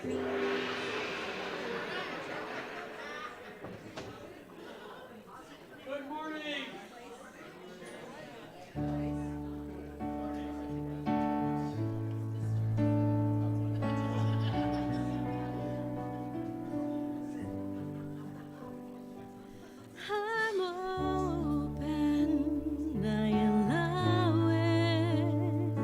Good morning. I'm open, I allow it.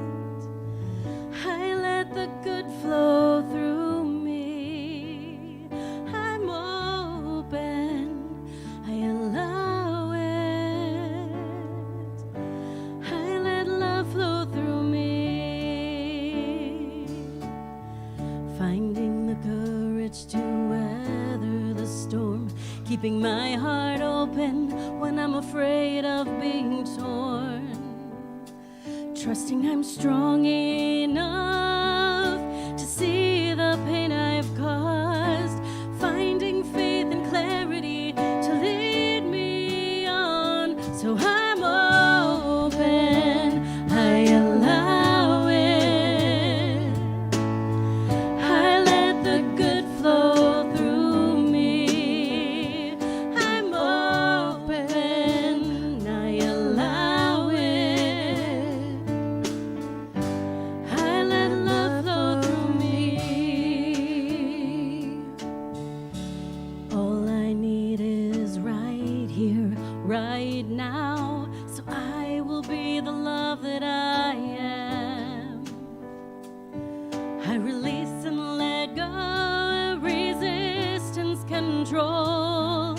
I let the good flow through me. I'm open, I allow it. I let love flow through me. Finding the courage to weather the storm, keeping my heart open when I'm afraid of being torn. Trusting I'm strong enough to see the pain I've caused. Finding faith and clarity to lead me on. So I'm open, I allow it. I let the good flow through me. I'm open, I allow it. I let love flow through me. All I need is right here, right now. So I will be the love that I am. I release and let go resistance, control,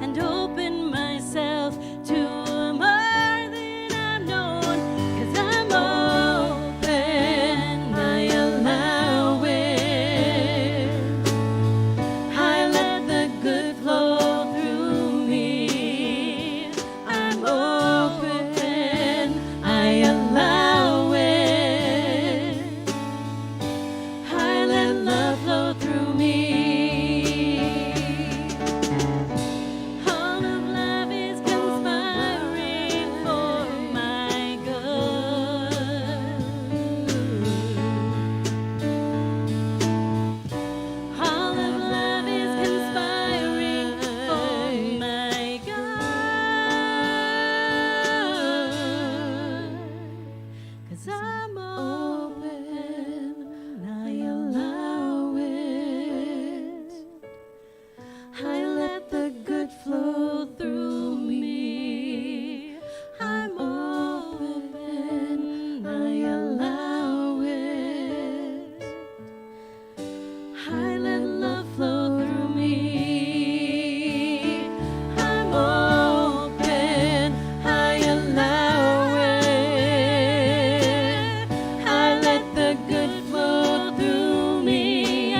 and open myself to more than I've known. 'Cause I'm open, I allow it. I let the good flow through me. I'm open, I allow it. I let love flow through me. All of love is conspiring for my good. All of love is conspiring for my good. 'Cause I'm open, I allow it. I let the good flow through me. I'm open, I allow it. I let love flow through me. I'm open, I allow it. I let the good flow through me.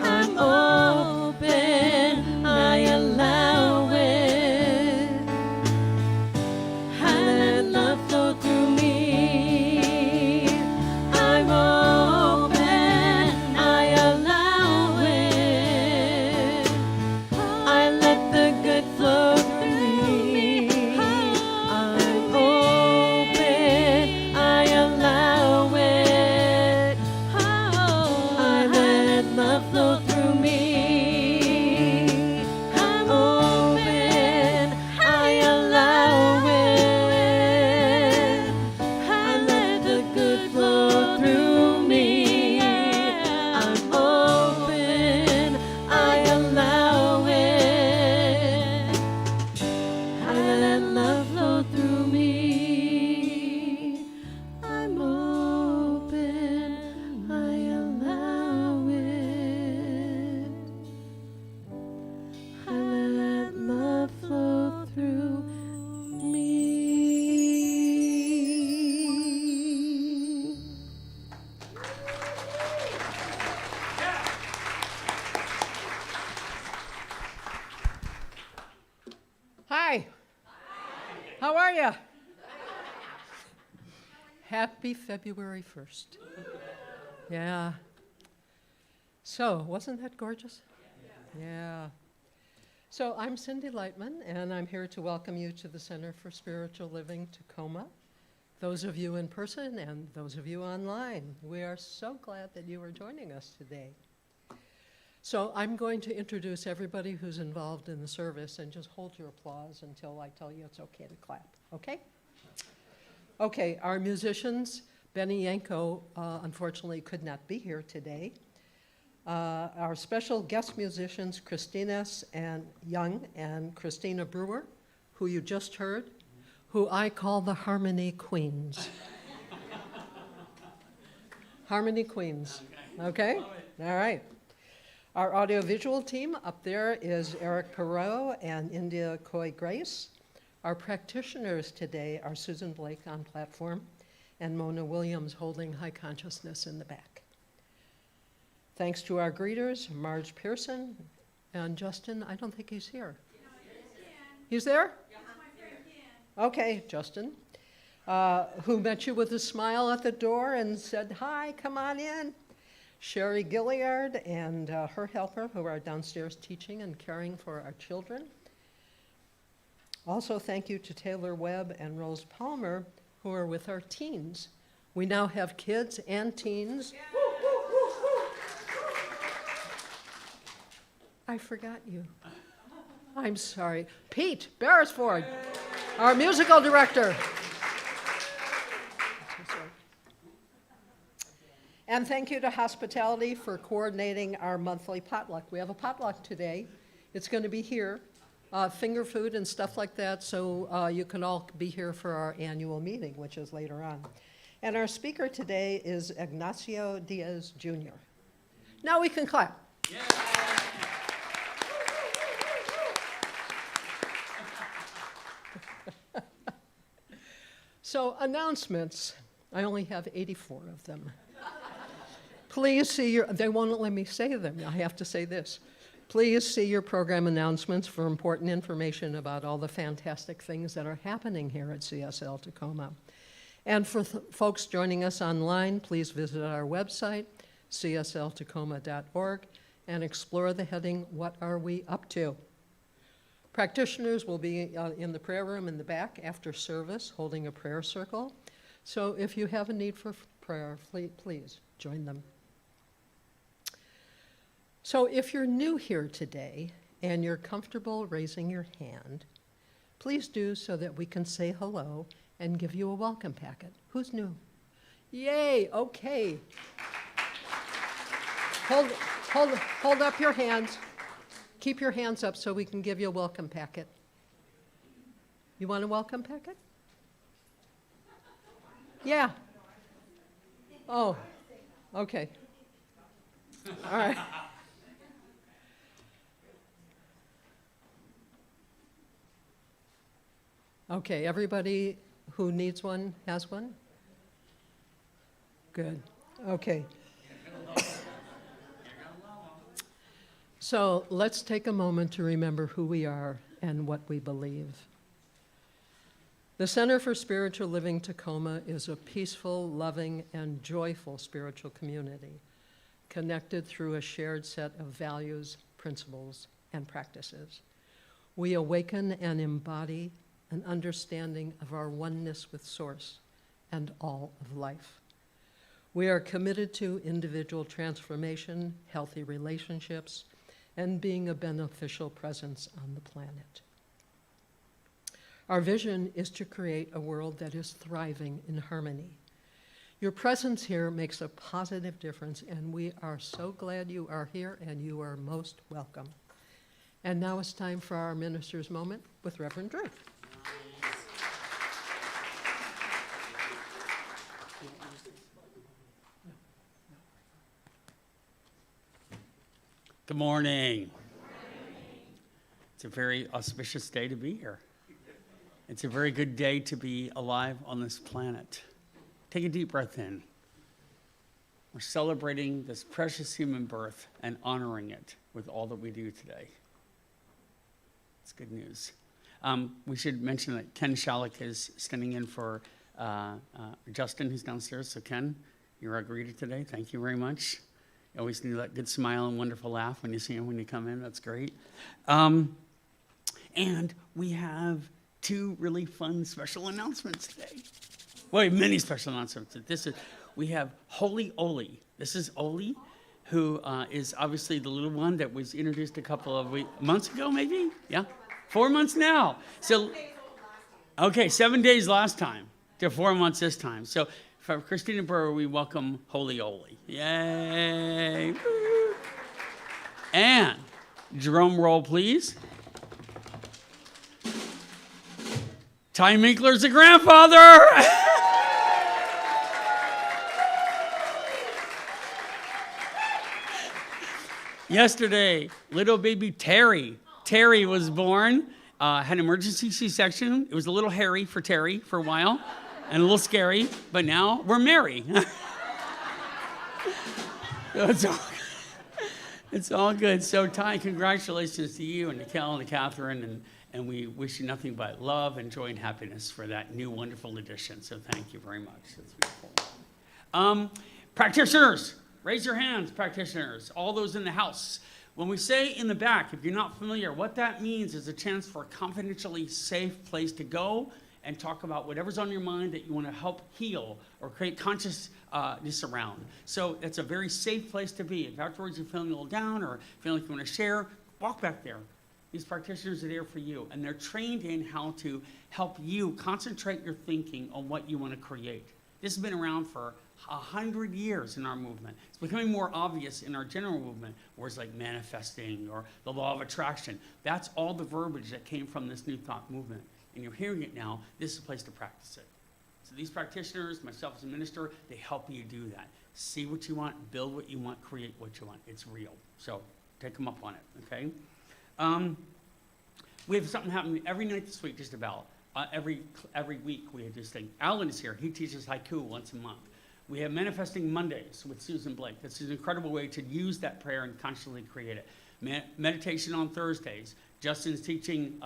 I'm open, I allow it. I let love flow through me. I'm open, I allow it. I let the good flow through me. I'm open, I allow it. I let love flow through me. I'm open, I allow it. I let the good flow through me. I'm open, I allow it. I let love flow through me. I'm open, I allow it. I let love flow through me. Hi. How are you? Happy February 1st. Yeah. So, wasn't that gorgeous? Yeah. So, I'm Cindie Leitman, and I'm here to welcome you to the Center for Spiritual Living, Tacoma. Those of you in person and those of you online, we are so glad that you are joining us today. So I'm going to introduce everybody who's involved in the service and just hold your applause until I tell you it's okay to clap, okay? Okay, our musicians, Benny Yangco, unfortunately could not be here today. Our special guest musicians, ChristineEss and Young and Christina Brewer, who you just heard, who I call the Harmony Queens. Harmony Queens, okay? All right. Our audiovisual team up there is Erik Perrohe and India Coy Grace. Our practitioners today are Susan Blake on platform and Mona Williams holding high consciousness in the back. Thanks to our greeters, Marge Pearson and Justin. I don't think he's here. He's there? Okay, Justin, who met you with a smile at the door and said, hi, come on in. Sherry Gilliard and her helper, who are downstairs teaching and caring for our children. Also, thank you to Taylor Webb and Rose Palmer, who are with our teens. We now have kids and teens. I forgot you. I'm sorry. Pete Beresford, our musical director. And thank you to Hospitality for coordinating our monthly potluck. We have a potluck today. It's going to be here, finger food and stuff like that, so you can all be here for our annual meeting, which is later on. And our speaker today is Ignacio Diaz Jr. Now we can clap. Yeah. So announcements, I only have 84 of them. Please see your, they won't let me say them, I have to say this. Please see your program announcements for important information about all the fantastic things that are happening here at CSL Tacoma. And for folks joining us online, please visit our website, csltacoma.org, and explore the heading, What Are We Up To? Practitioners will be in the prayer room in the back after service, holding a prayer circle. So if you have a need for prayer, please join them. So if you're new here today and you're comfortable raising your hand, please do so that we can say hello and give you a welcome packet. Who's new? Yay, okay. Hold up your hands. Keep your hands up so we can give you a welcome packet. You want a welcome packet? Yeah. Oh, okay. All right. Okay, everybody who needs one has one? Good. Okay. So let's take a moment to remember who we are and what we believe. The Center for Spiritual Living Tacoma is a peaceful, loving, and joyful spiritual community connected through a shared set of values, principles, and practices. We awaken and embody an understanding of our oneness with Source and all of life. We are committed to individual transformation, healthy relationships, and being a beneficial presence on the planet. Our vision is to create a world that is thriving in harmony. Your presence here makes a positive difference, and we are so glad you are here, and you are most welcome. And now it's time for our minister's moment with Reverend Drew. Good morning. It's a very auspicious day to be here. It's a very good day to be alive on this planet. Take a deep breath in. We're celebrating this precious human birth and honoring it with all that we do today. It's good news. We should mention that Ken Shalik is standing in for Justin, who's downstairs. So Ken, you're our greeter today. Thank you very much. You always do that good smile and wonderful laugh when you see him when you come in. That's great. And we have two really fun special announcements today. Well, we have many special announcements. We have Holy Oli. This is Oli, who is obviously the little one that was introduced a couple of months ago, maybe? Yeah? 4 months now. So, okay, 7 days last time to 4 months this time. So for Christina Brewer, we welcome Holy Oli. Yay! Woo. And drum roll, please. Ty Minkler's the grandfather. Yesterday, little baby Terry was born, had an emergency C-section. It was a little hairy for Terry for a while and a little scary, but now we're merry. It's all good. So Ty, congratulations to you and to Kel and to Catherine, and we wish you nothing but love and joy and happiness for that new wonderful addition. So thank you very much. That's beautiful. Practitioners. Raise your hands, practitioners, all those in the house. When we say in the back, if you're not familiar, what that means is a chance for a confidentially safe place to go and talk about whatever's on your mind that you want to help heal or create consciousness around. So it's a very safe place to be. If afterwards you're feeling a little down or feeling like you want to share, walk back there. These practitioners are there for you, and they're trained in how to help you concentrate your thinking on what you want to create. This has been around for 100 years in our movement. It's becoming more obvious in our general movement, words like manifesting or the law of attraction. That's all the verbiage that came from this New Thought movement. And you're hearing it now. This is a place to practice it. So these practitioners, myself as a minister, they help you do that. See what you want, build what you want, create what you want. It's real. So take them up on it, okay? We have something happening every night this week, just about. Every week we have this thing. Alan is here. He teaches haiku once a month. We have Manifesting Mondays with Susan Blake. This is an incredible way to use that prayer and consciously create it. Meditation on Thursdays. Justin's teaching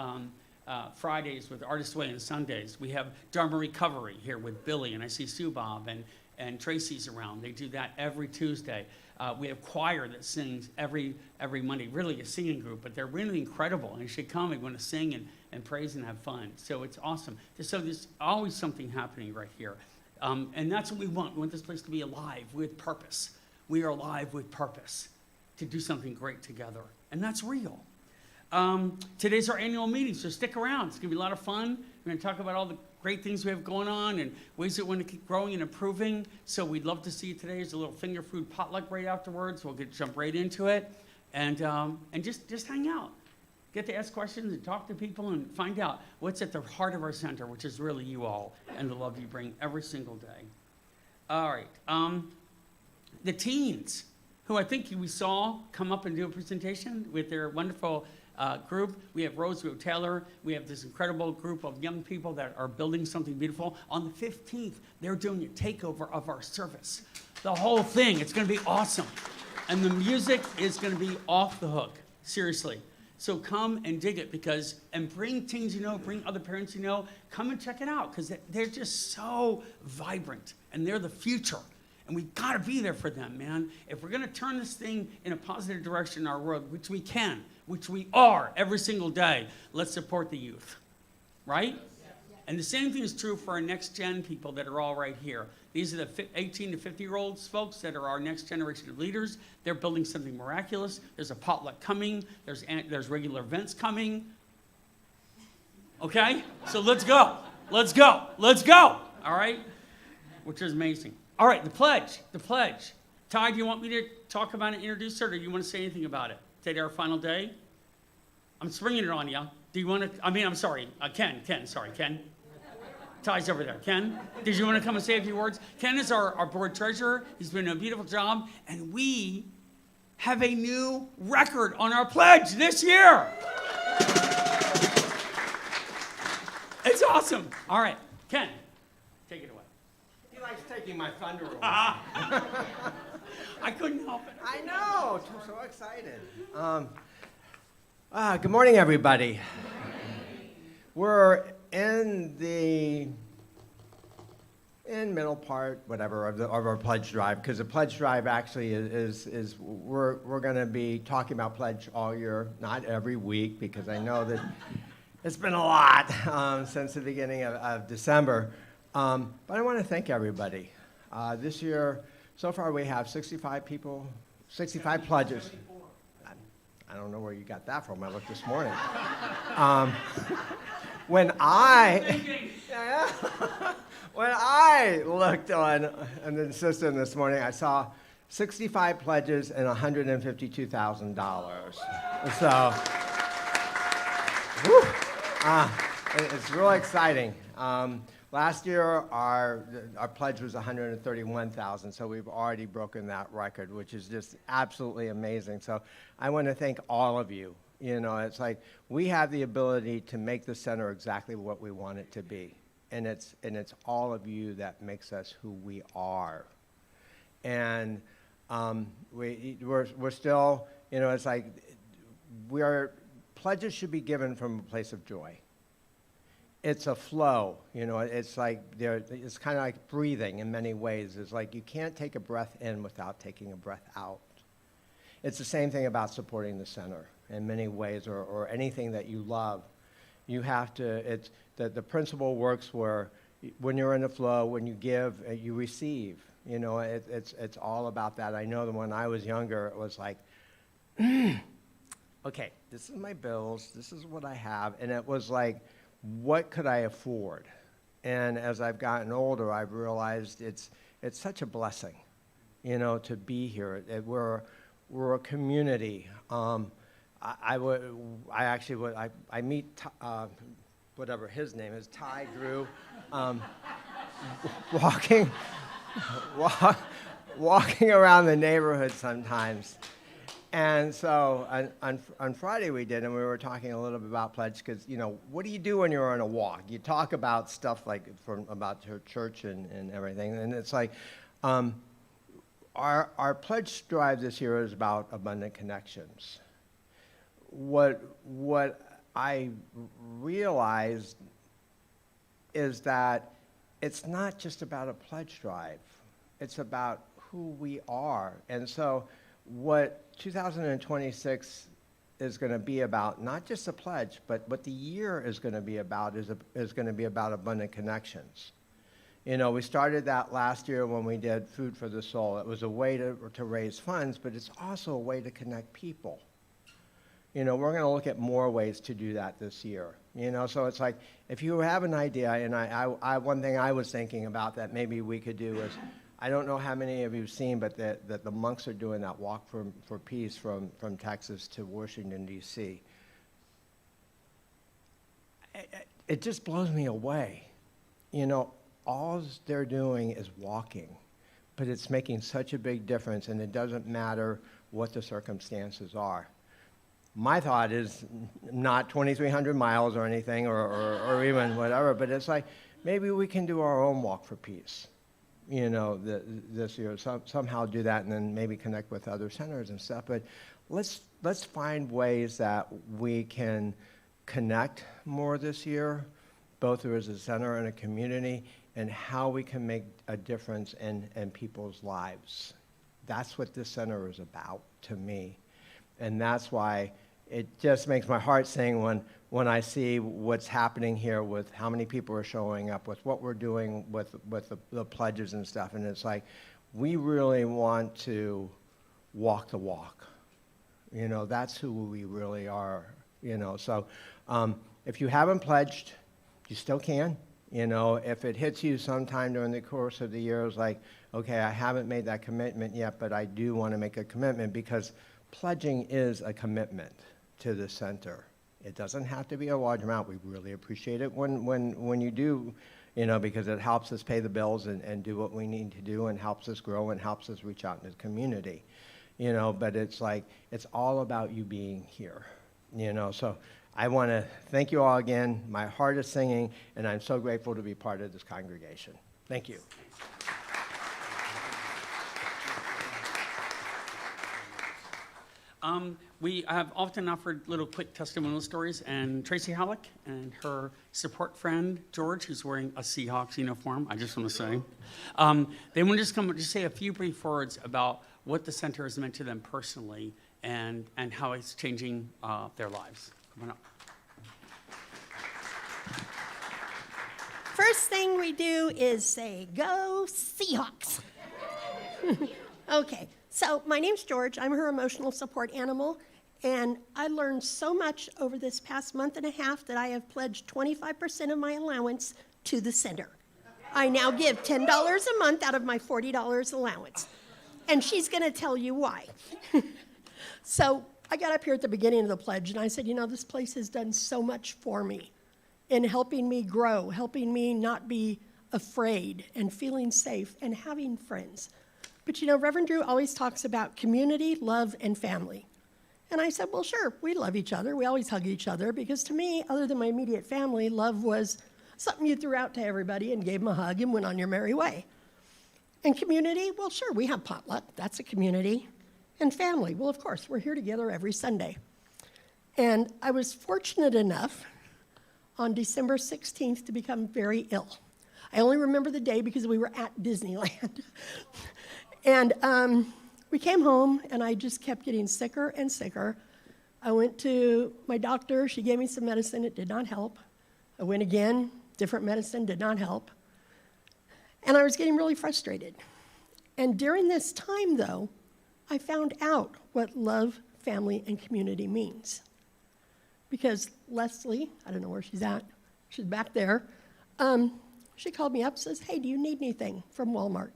Fridays with Artist Way and Sundays. We have Dharma Recovery here with Billy, and I see Sue Bob and Tracy's around. They do that every Tuesday. We have choir that sings every Monday, really a singing group, but they're really incredible, and you should come if you want to sing and praise and have fun. So it's awesome. So there's always something happening right here. And that's what we want. We want this place to be alive with purpose. We are alive with purpose to do something great together. And that's real. Today's our annual meeting, so stick around. It's going to be a lot of fun. We're going to talk about all the great things we have going on and ways that we want to keep growing and improving. So we'd love to see you today. There's a little finger food potluck right afterwards. We'll jump right into it. And just hang out. Get to ask questions and talk to people and find out what's at the heart of our center, which is really you all and the love you bring every single day. All right. The teens, who I think we saw come up and do a presentation with their wonderful group. We have Rose, we have Taylor. We have this incredible group of young people that are building something beautiful. On the 15th, they're doing a takeover of our service. The whole thing. It's going to be awesome. And the music is going to be off the hook. Seriously. So come and dig it and bring teens you know, bring other parents you know, come and check it out because they're just so vibrant and they're the future. And we've got to be there for them, man. If we're going to turn this thing in a positive direction in our world, which we can, which we are every single day, let's support the youth, right? And the same thing is true for our next gen people that are all right here. These are the 18 to 50-year-olds folks that are our next generation of leaders. They're building something miraculous. There's a potluck coming. There's regular events coming. Okay? So let's go. Let's go. Let's go. All right? Which is amazing. All right, the pledge. The pledge. Ty, do you want me to talk about it, introduce it, or do you want to say anything about it? Today, our final day? I'm springing it on you. Do you want to? I'm sorry. Ken. Ty's over there. Ken, did you want to come and say a few words? Ken is our board treasurer. He's been doing a beautiful job. And we have a new record on our pledge this year. It's awesome. All right, Ken, take it away. He likes taking my thunder away. I couldn't help it. I know. So excited. Good morning, everybody. We're in middle part, whatever, of our pledge drive, because the pledge drive actually is we're going to be talking about pledge all year, not every week, because I know that it's been a lot since the beginning of December. But I want to thank everybody. This year, so far we have 65 people 65 pledges. I don't know where you got that from. I looked this morning. When I looked on the system this morning, I saw 65 pledges and $152,000. So, whew, it's really exciting. Last year, our pledge was $131,000, so we've already broken that record, which is just absolutely amazing. So I want to thank all of you. You know, it's like we have the ability to make the center exactly what we want it to be, and it's all of you that makes us who we are. And we're still, you know, it's like pledges should be given from a place of joy. It's a flow, you know, it's like it's kind of like breathing in many ways. It's like you can't take a breath in without taking a breath out. It's the same thing about supporting the center in many ways, or anything that you love. You have to, the principle works where when you're in the flow, when you give, you receive. You know, it's all about that. I know that when I was younger, it was like, okay, this is my bills, this is what I have, and it was like, what could I afford? And as I've gotten older, I've realized it's such a blessing, you know, to be here. We're a community. I meet whatever his name is, Ty Drew, walking around the neighborhood sometimes. And so on Friday we did, and we were talking a little bit about pledge, because, you know, what do you do when you're on a walk? You talk about stuff like about your church and everything, and it's like our pledge drive this year is about abundant connections. What I realized is that it's not just about a pledge drive. It's about who we are. And so what 2026 is going to be about, not just a pledge, but what the year is going to be about is going to be about abundant connections. You know, we started that last year when we did Food for the Soul. It was a way to raise funds, but it's also a way to connect people. You know, we're going to look at more ways to do that this year. You know, so it's like, if you have an idea, and one thing I was thinking about that maybe we could do is, I don't know how many of you have seen, but that the monks are doing that walk for peace from Texas to Washington, D.C. It just blows me away. You know, all they're doing is walking, but it's making such a big difference, and it doesn't matter what the circumstances are. My thought is not 2,300 miles or anything, or even whatever, but it's like, maybe we can do our own walk for peace, you know, this year. Somehow do that, and then maybe connect with other centers and stuff. But let's find ways that we can connect more this year, both as a center and a community, and how we can make a difference in people's lives. That's what this center is about to me. And that's why it just makes my heart sing when I see what's happening here with how many people are showing up, with what we're doing with the pledges and stuff. And it's like, we really want to walk the walk. You know, that's who we really are, you know. So if you haven't pledged, you still can. You know, if it hits you sometime during the course of the year, it's like, okay, I haven't made that commitment yet, but I do want to make a commitment, because pledging is a commitment to the center. It doesn't have to be a large amount. We really appreciate it when you do, you know, because it helps us pay the bills and do what we need to do, and helps us grow and helps us reach out in the community, you know. But it's like, it's all about you being here, you know. So I want to thank you all again. My heart is singing, and I'm so grateful to be part of this congregation. Thank you. We have often offered little quick testimonial stories, and Tracy Halleck and her support friend, George, who's wearing a Seahawks uniform, I just want to say, they want to just come and just say a few brief words about what the center has meant to them personally, and how it's changing their lives. Come on up. First thing we do is say, go Seahawks. Okay, So my name's George. I'm her emotional support animal. And I learned so much over this past month and a half that I have pledged 25% of my allowance to the center. I now give $10 a month out of my $40 allowance. And she's going to tell you why. So I got up here at the beginning of the pledge and I said, you know, this place has done so much for me in helping me grow, helping me not be afraid and feeling safe and having friends. But you know, Reverend Drew always talks about community, love, and family. And I said, well, sure, we love each other. We always hug each other because to me, other than my immediate family, love was something you threw out to everybody and gave them a hug and went on your merry way. And community, well, sure, we have potluck. That's a community. And family, well, of course, we're here together every Sunday. And I was fortunate enough on December 16th to become very ill. I only remember the day because we were at Disneyland. And we came home, and I just kept getting sicker and sicker. I went to my doctor. She gave me some medicine. It did not help. I went again, different medicine, did not help. And I was getting really frustrated. And during this time, though, I found out what love, family, and community means. Because Leslie, I don't know where she's at, she's back there, she called me up and says, hey, do you need anything from Walmart?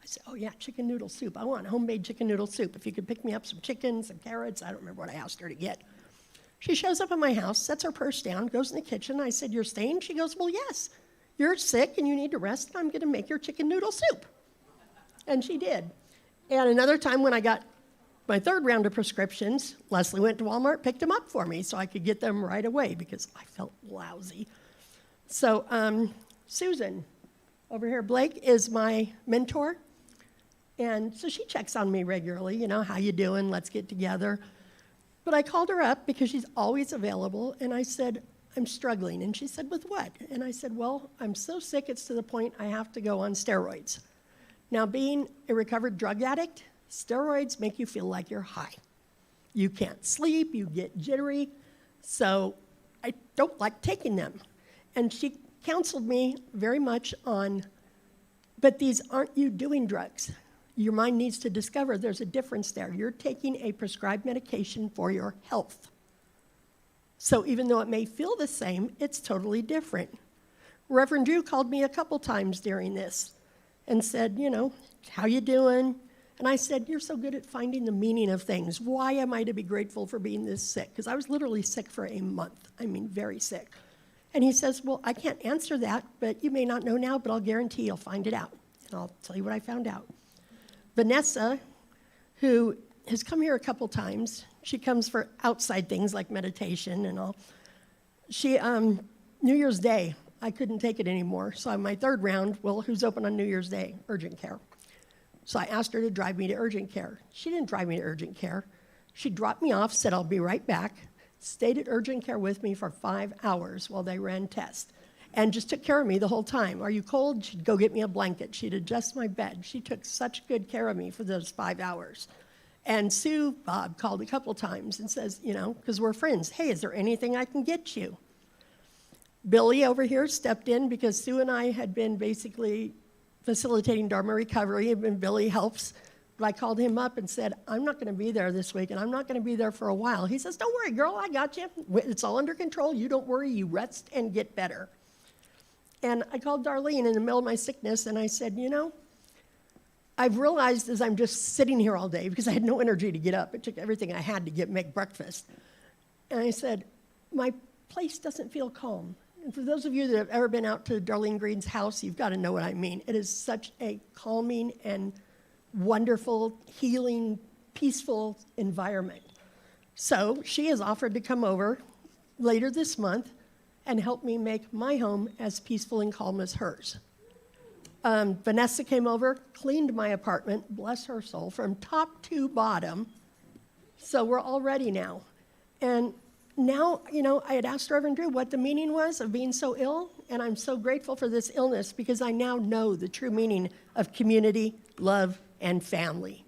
I said, oh yeah, chicken noodle soup. I want homemade chicken noodle soup. If you could pick me up some chicken, some carrots, I don't remember what I asked her to get. She shows up at my house, sets her purse down, goes in the kitchen. I said, you're staying? She goes, well, yes. You're sick and you need to rest, and I'm going to make your chicken noodle soup. And she did. And another time when I got my third round of prescriptions, Leslie went to Walmart, picked them up for me so I could get them right away because I felt lousy. So Susan, over here, Blake, is my mentor. And so she checks on me regularly, you know, how you doing? Let's get together. But I called her up because she's always available, and I said, I'm struggling. And she said, with what? And I said, well, I'm so sick it's to the point I have to go on steroids. Now, being a recovered drug addict, steroids make you feel like you're high. You can't sleep, you get jittery, so I don't like taking them. And she counseled me very much on, but these aren't you doing drugs. Your mind needs to discover there's a difference there. You're taking a prescribed medication for your health. So even though it may feel the same, it's totally different. Reverend Drew called me a couple times during this and said, you know, how you doing? And I said, you're so good at finding the meaning of things. Why am I to be grateful for being this sick? Because I was literally sick for a month. I mean, very sick. And he says, well, I can't answer that, but you may not know now, but I'll guarantee you'll find it out. And I'll tell you what I found out. Vanessa, who has come here a couple times, she comes for outside things like meditation and all. She, New Year's Day, I couldn't take it anymore. So my third round, well, who's open on New Year's Day? Urgent care. So I asked her to drive me to urgent care. She didn't drive me to urgent care. She dropped me off, said I'll be right back, stayed at urgent care with me for 5 hours while they ran tests, and just took care of me the whole time. Are you cold? She'd go get me a blanket. She'd adjust my bed. She took such good care of me for those 5 hours. And Sue Bob called a couple times and says, you know, because we're friends, hey, is there anything I can get you? Billy over here stepped in because Sue and I had been basically facilitating Dharma recovery, and Billy helps. But I called him up and said, I'm not going to be there this week, and I'm not going to be there for a while. He says, don't worry, girl, I got you. It's all under control. You don't worry. You rest and get better. And I called Darlene in the middle of my sickness, and I said, you know, I've realized as I'm just sitting here all day, because I had no energy to get up. It took everything I had to make breakfast. And I said, my place doesn't feel calm. And for those of you that have ever been out to Darlene Green's house, you've got to know what I mean. It is such a calming and wonderful, healing, peaceful environment. So she has offered to come over later this month and help me make my home as peaceful and calm as hers. Vanessa came over, cleaned my apartment, bless her soul, from top to bottom. So we're all ready now. And now, you know, I had asked Reverend Drew what the meaning was of being so ill, and I'm so grateful for this illness because I now know the true meaning of community, love, and family.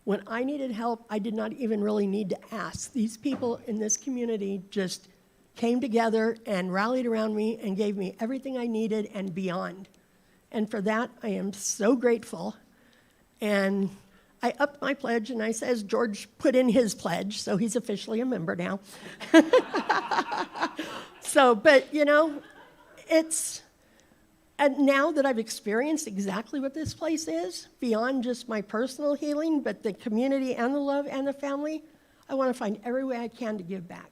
When I needed help, I did not even really need to ask. These people in this community just came together and rallied around me and gave me everything I needed and beyond. And for that, I am so grateful. And I upped my pledge, and I says George put in his pledge, so he's officially a member now. So, but, you know, and now that I've experienced exactly what this place is, beyond just my personal healing, but the community and the love and the family, I want to find every way I can to give back.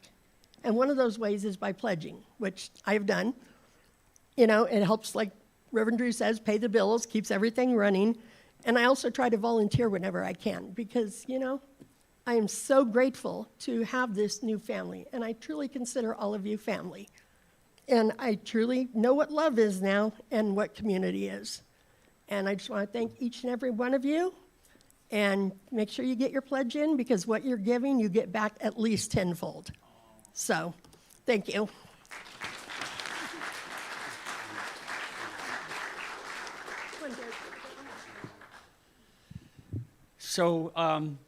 And one of those ways is by pledging, which I've done. You know, it helps, like Reverend Drew says, pay the bills, keeps everything running. And I also try to volunteer whenever I can because, you know, I am so grateful to have this new family. And I truly consider all of you family. And I truly know what love is now and what community is. And I just want to thank each and every one of you. And make sure you get your pledge in because what you're giving, you get back at least tenfold. So, thank you. So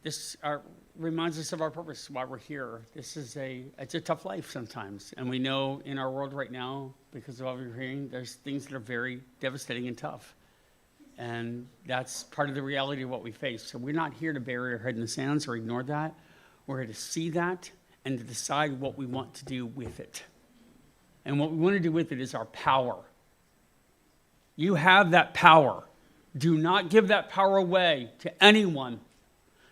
this reminds us of our purpose, why we're here. It's a tough life sometimes. And we know in our world right now, because of what we're hearing, there's things that are very devastating and tough. And that's part of the reality of what we face. So we're not here to bury our head in the sands or ignore that. We're here to see that and to decide what we want to do with it. And what we want to do with it is our power. You have that power. Do not give that power away to anyone.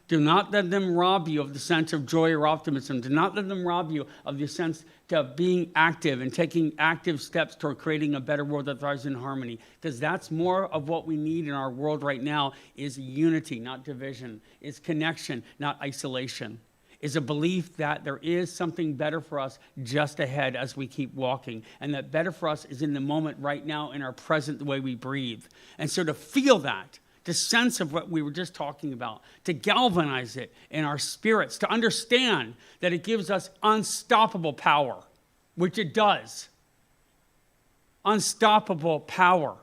Do not let them rob you of the sense of joy or optimism. Do not let them rob you of the sense of being active and taking active steps toward creating a better world that thrives in harmony. Because that's more of what we need in our world right now is unity, not division. Is connection, not isolation. Is a belief that there is something better for us just ahead as we keep walking. And that better for us is in the moment right now in our present, the way we breathe. And so to feel that, to sense of what we were just talking about, to galvanize it in our spirits, to understand that it gives us unstoppable power, which it does. Unstoppable power.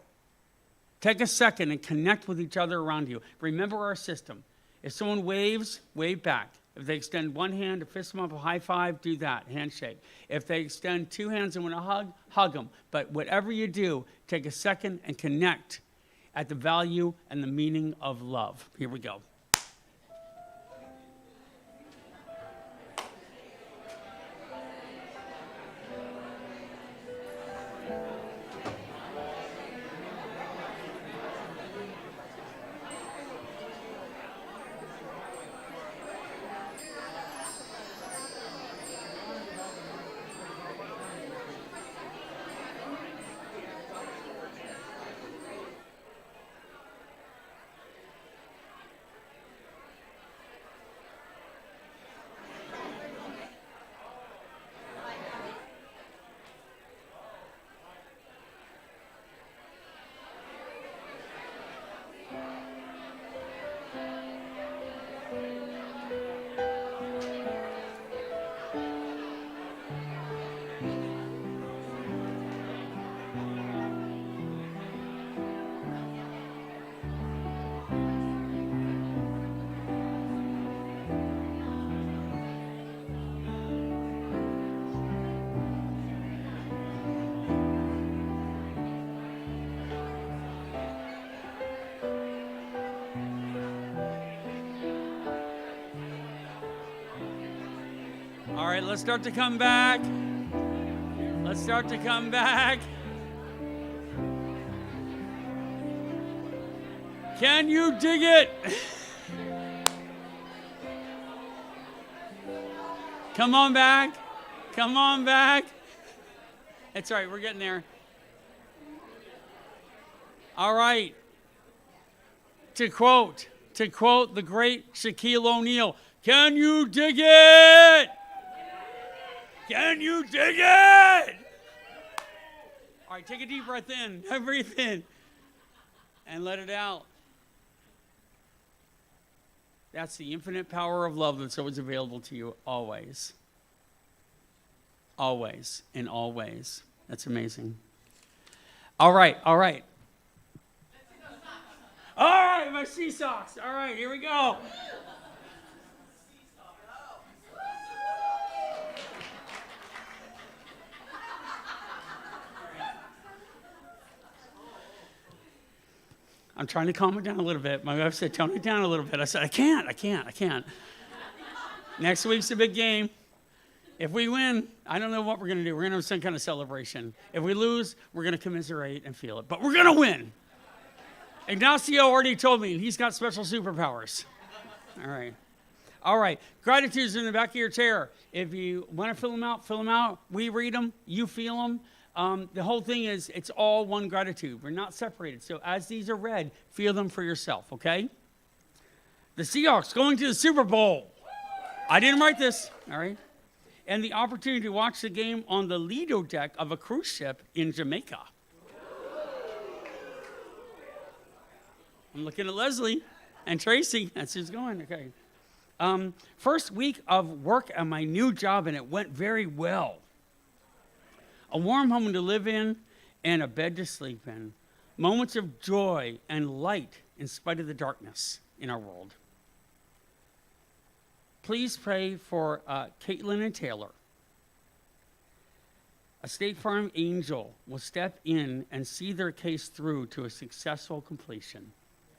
Take a second and connect with each other around you. Remember our system. If someone waves, wave back. If they extend one hand, a fist bump, a high five, do that, handshake. If they extend two hands and want to hug, hug them. But whatever you do, take a second and connect at the value and the meaning of love. Here we go. All right, let's start to come back. Let's start to come back. Can you dig it? Come on back. Come on back. It's all right, we're getting there. All right. To quote the great Shaquille O'Neal, can you dig it? Can you dig it? All right, take a deep breath in. Breathe in. And let it out. That's the infinite power of love that's always available to you, always. Always, in all ways. That's amazing. All right. All right, my sea socks. All right, here we go. I'm trying to calm it down a little bit. My wife said, tone it down a little bit. I said, I can't. Next week's a big game. If we win, I don't know what we're going to do. We're going to have some kind of celebration. If we lose, we're going to commiserate and feel it. But we're going to win. Ignacio already told me he's got special superpowers. All right. Gratitudes in the back of your chair. If you want to fill them out. We read them. You feel them. The whole thing is it's all one gratitude. We're not separated. So as these are read, feel them for yourself, okay? The Seahawks going to the Super Bowl. I didn't write this, all right? And the opportunity to watch the game on the Lido deck of a cruise ship in Jamaica. I'm looking at Leslie and Tracy. That's who's going, okay. First week of work at my new job, and it went very well. A warm home to live in and a bed to sleep in. Moments of joy and light in spite of the darkness in our world. Please pray for Caitlin and Taylor. A State Farm angel will step in and see their case through to a successful completion.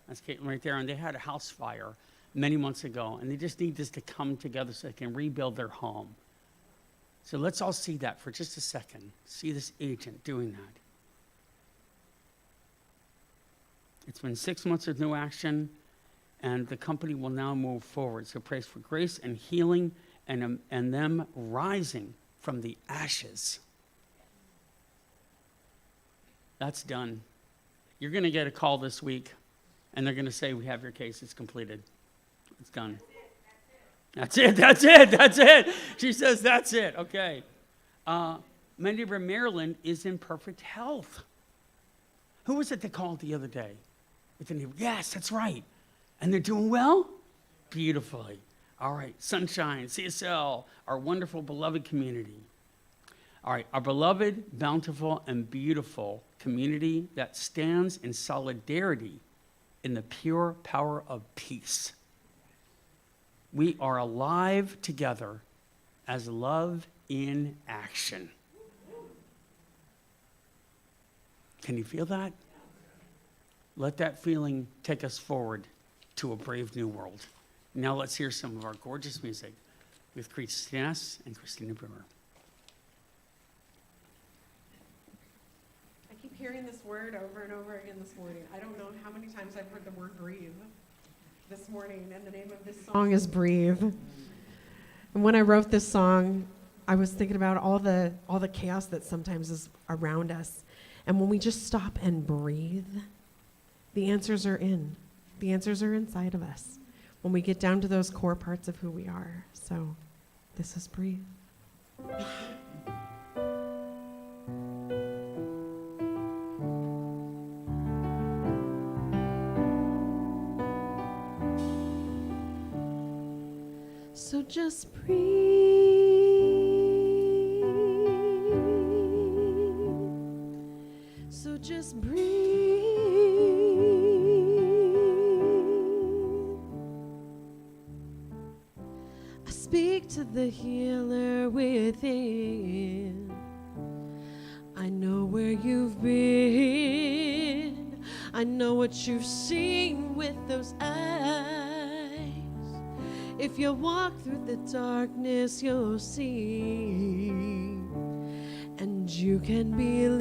That's Caitlin right there. And they had a house fire many months ago, and they just need this to come together so they can rebuild their home. So let's all see that for just a second. See this agent doing that. It's been 6 months of no action, and the company will now move forward. So praise for grace and healing and them rising from the ashes. That's done. You're going to get a call this week, and they're going to say, we have your case. It's completed. It's done. That's it. She says, that's it. Okay. Mendebra, Maryland is in perfect health. Who was it that called the other day? Yes, that's right. And they're doing well? Beautifully. All right. Sunshine, CSL, our wonderful, beloved community. All right. Our beloved, bountiful, and beautiful community that stands in solidarity in the pure power of peace. We are alive together as love in action. Can you feel that? Let that feeling take us forward to a brave new world. Now let's hear some of our gorgeous music with ChristineEss and Christina Brewer. I keep hearing this word over and over again this morning. I don't know how many times I've heard the word breathe this morning, and the name of this song is Breathe. And when I wrote this song, I was thinking about all the chaos that sometimes is around us. And when we just stop and breathe, the answers are in. The answers are inside of us when we get down to those core parts of who we are. So this is Breathe. So just breathe. So just breathe. I speak to the healer within. I know where you've been. I know what you've seen with those eyes. If you walk through the darkness, you'll see, and you can believe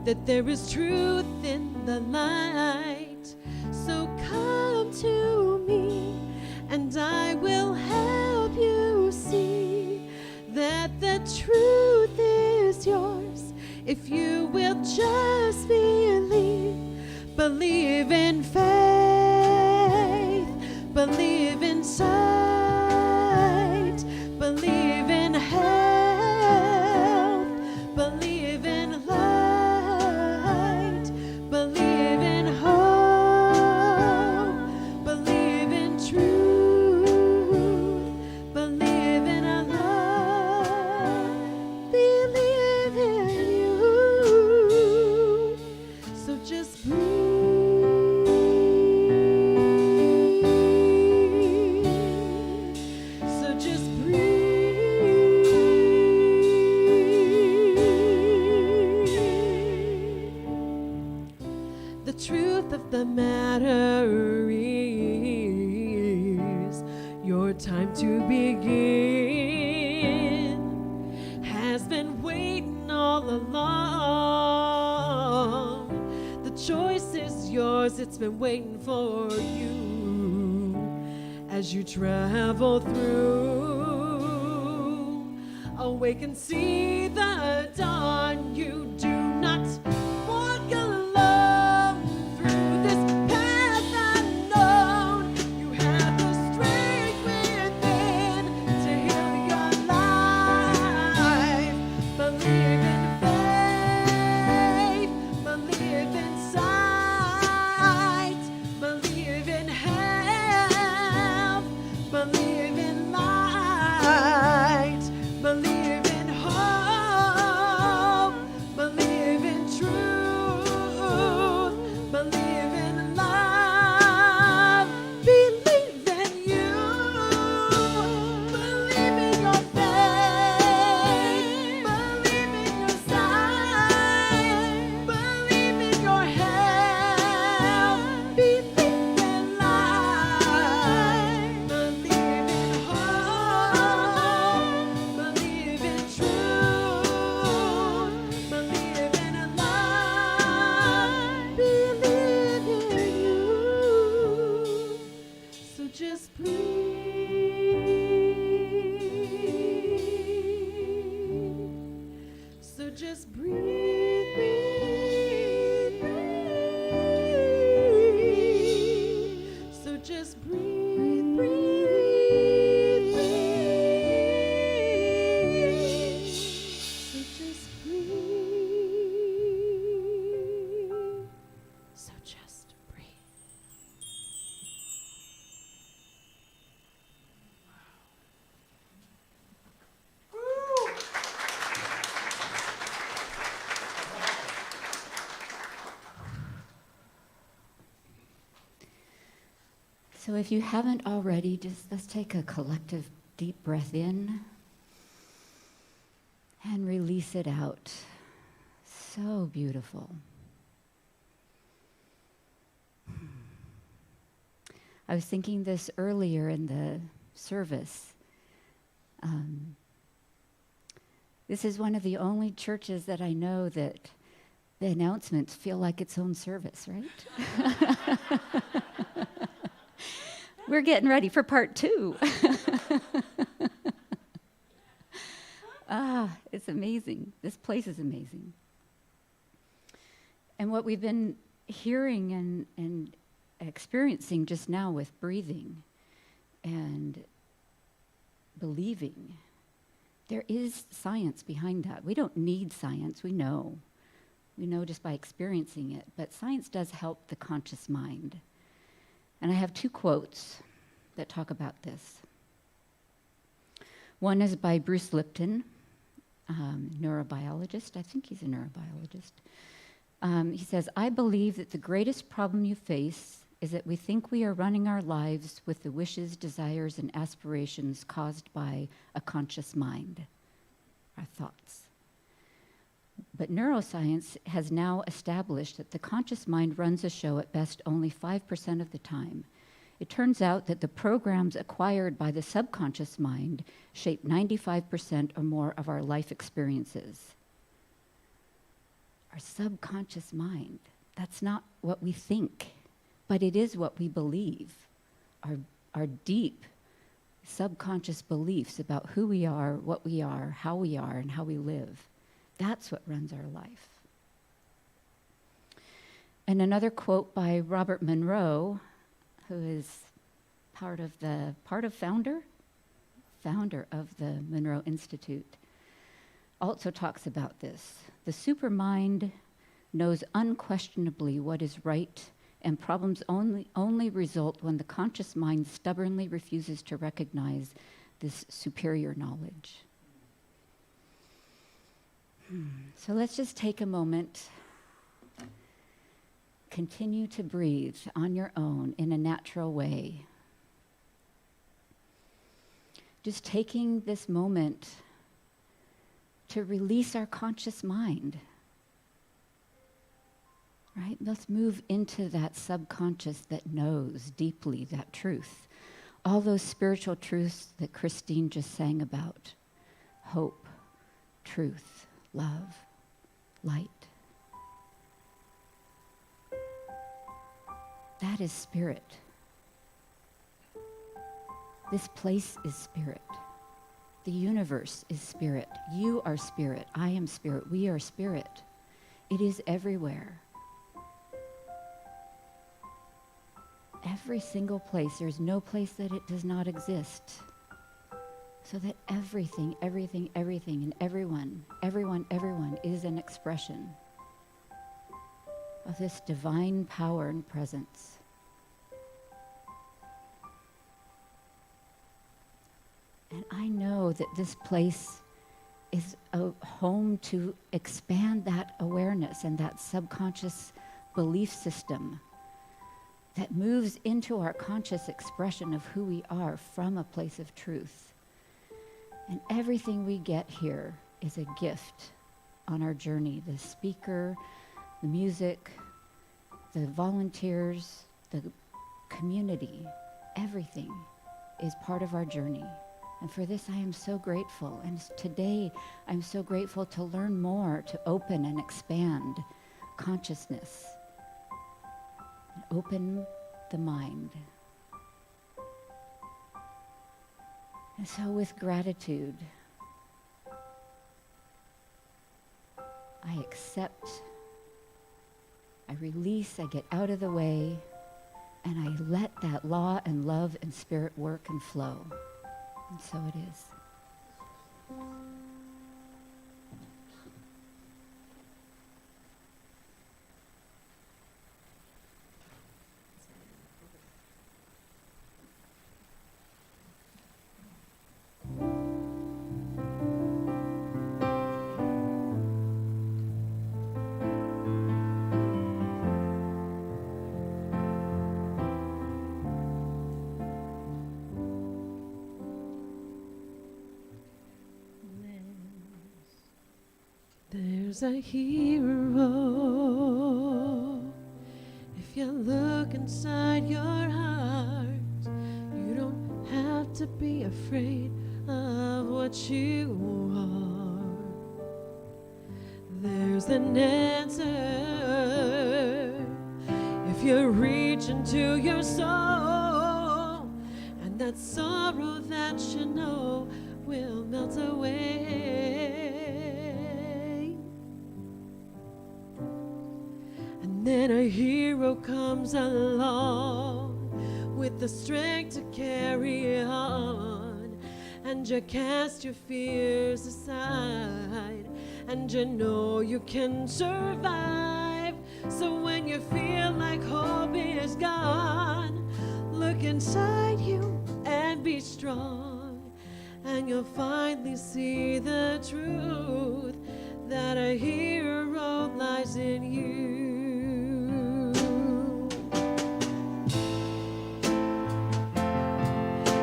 that there is truth in the light. So come to me, and I will help you see that the truth is yours. If you will just believe in faith. Believe in sight, believe in health, believe in light, believe in hope. time to begin has been waiting all along. The choice is yours, it's been waiting for you as you travel through. Awake and see the dawn. You do not walk alone through this path unknown. You have the strength within to heal your life. Believe in faith, believe in sight, believe in health, believe in light, believe in hope, believe in truth, believe in love, believe in you, believe in your faith, believe in your sight, believe in your health, believe in light, believe in hope, believe in truth, believe in love, believe in you. So just breathe. So just breathe, breathe, breathe. So just breathe, breathe, breathe. So just breathe. So just breathe. So if you haven't already, just let's take a collective deep breath in and release it out. So beautiful. I was thinking this earlier in the service. This is one of the only churches that I know that the announcements feel like its own service, right? We're getting ready for part 2. It's amazing. This place is amazing. And what we've been hearing and experiencing just now with breathing and believing, there is science behind that. We don't need science, we know. We know just by experiencing it, but science does help the conscious mind. And I have 2 quotes that talk about this. One is by Bruce Lipton, neurobiologist. I think he's a neurobiologist. He says, "I believe that the greatest problem you face is that we think we are running our lives with the wishes, desires, and aspirations caused by a conscious mind, our thoughts. But neuroscience has now established that the conscious mind runs a show at best only 5% of the time. It turns out that the programs acquired by the subconscious mind shape 95% or more of our life experiences." Our subconscious mind, that's not what we think, but it is what we believe. Our deep subconscious beliefs about who we are, what we are, and how we live. That's what runs our life. And another quote by Robert Monroe, who is founder of the Monroe Institute, also talks about this. "The supermind knows unquestionably what is right, and problems only result when the conscious mind stubbornly refuses to recognize this superior knowledge." So let's just take a moment. Continue to breathe on your own in a natural way. Just taking this moment to release our conscious mind. Right? Let's move into that subconscious that knows deeply that truth. all those spiritual truths that Christine just sang about. Hope, truth, love, light. That is spirit. This place is spirit. The universe is spirit. You are spirit. I am spirit. We are spirit. It is everywhere. Every single place. There's no place that it does not exist. So that everything, everything, everything, and everyone is an expression of this divine power and presence. And I know that this place is a home to expand that awareness and that subconscious belief system that moves into our conscious expression of who we are from a place of truth. And everything we get here is a gift on our journey. The speaker, the music, the volunteers, the community, everything is part of our journey. And for this, I am so grateful. And today, I'm so grateful to learn more, to open and expand consciousness, and open the mind. And so with gratitude, I accept, I release, I get out of the way, and I let that law and love and spirit work and flow. And so it is. There's a hero. If you look inside your heart, you don't have to be afraid of what you are. There's an answer if you reach into your soul, and that sorrow that you know will melt away. And then a hero comes along with the strength to carry on, and you cast your fears aside, and you know you can survive. So when you feel like hope is gone, look inside you and be strong, and you'll finally see the truth that a hero lies in you.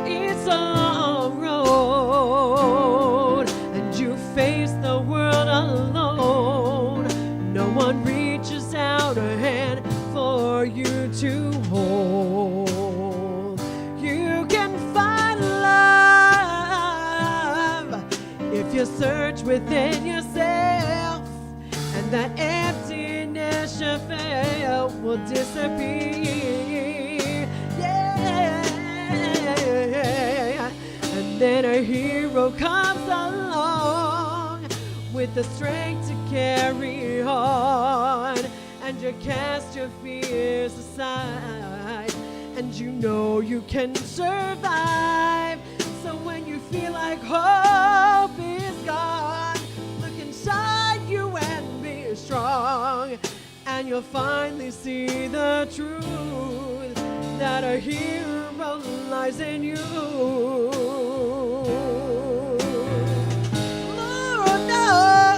It's a long road, and you face the world alone. No one reaches out a hand for you to hold. You can find love if you search within yourself, and that emptiness you felt will disappear. Yeah. And then a hero comes along with the strength to carry on, and you cast your fears aside, and you know you can survive. So when you feel like hope is gone, look inside you and be strong, and you'll finally see the truth that a hero lies in you. Lord knows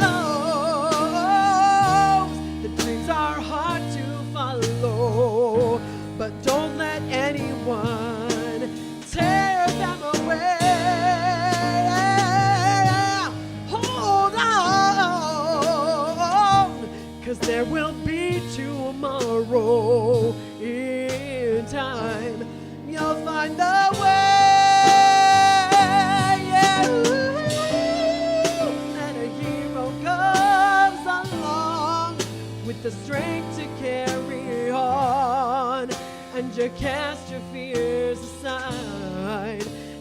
the dreams are hard to follow, but don't let anyone tear them away. Hold on, 'cause there will be tomorrow. In time, you'll find the way.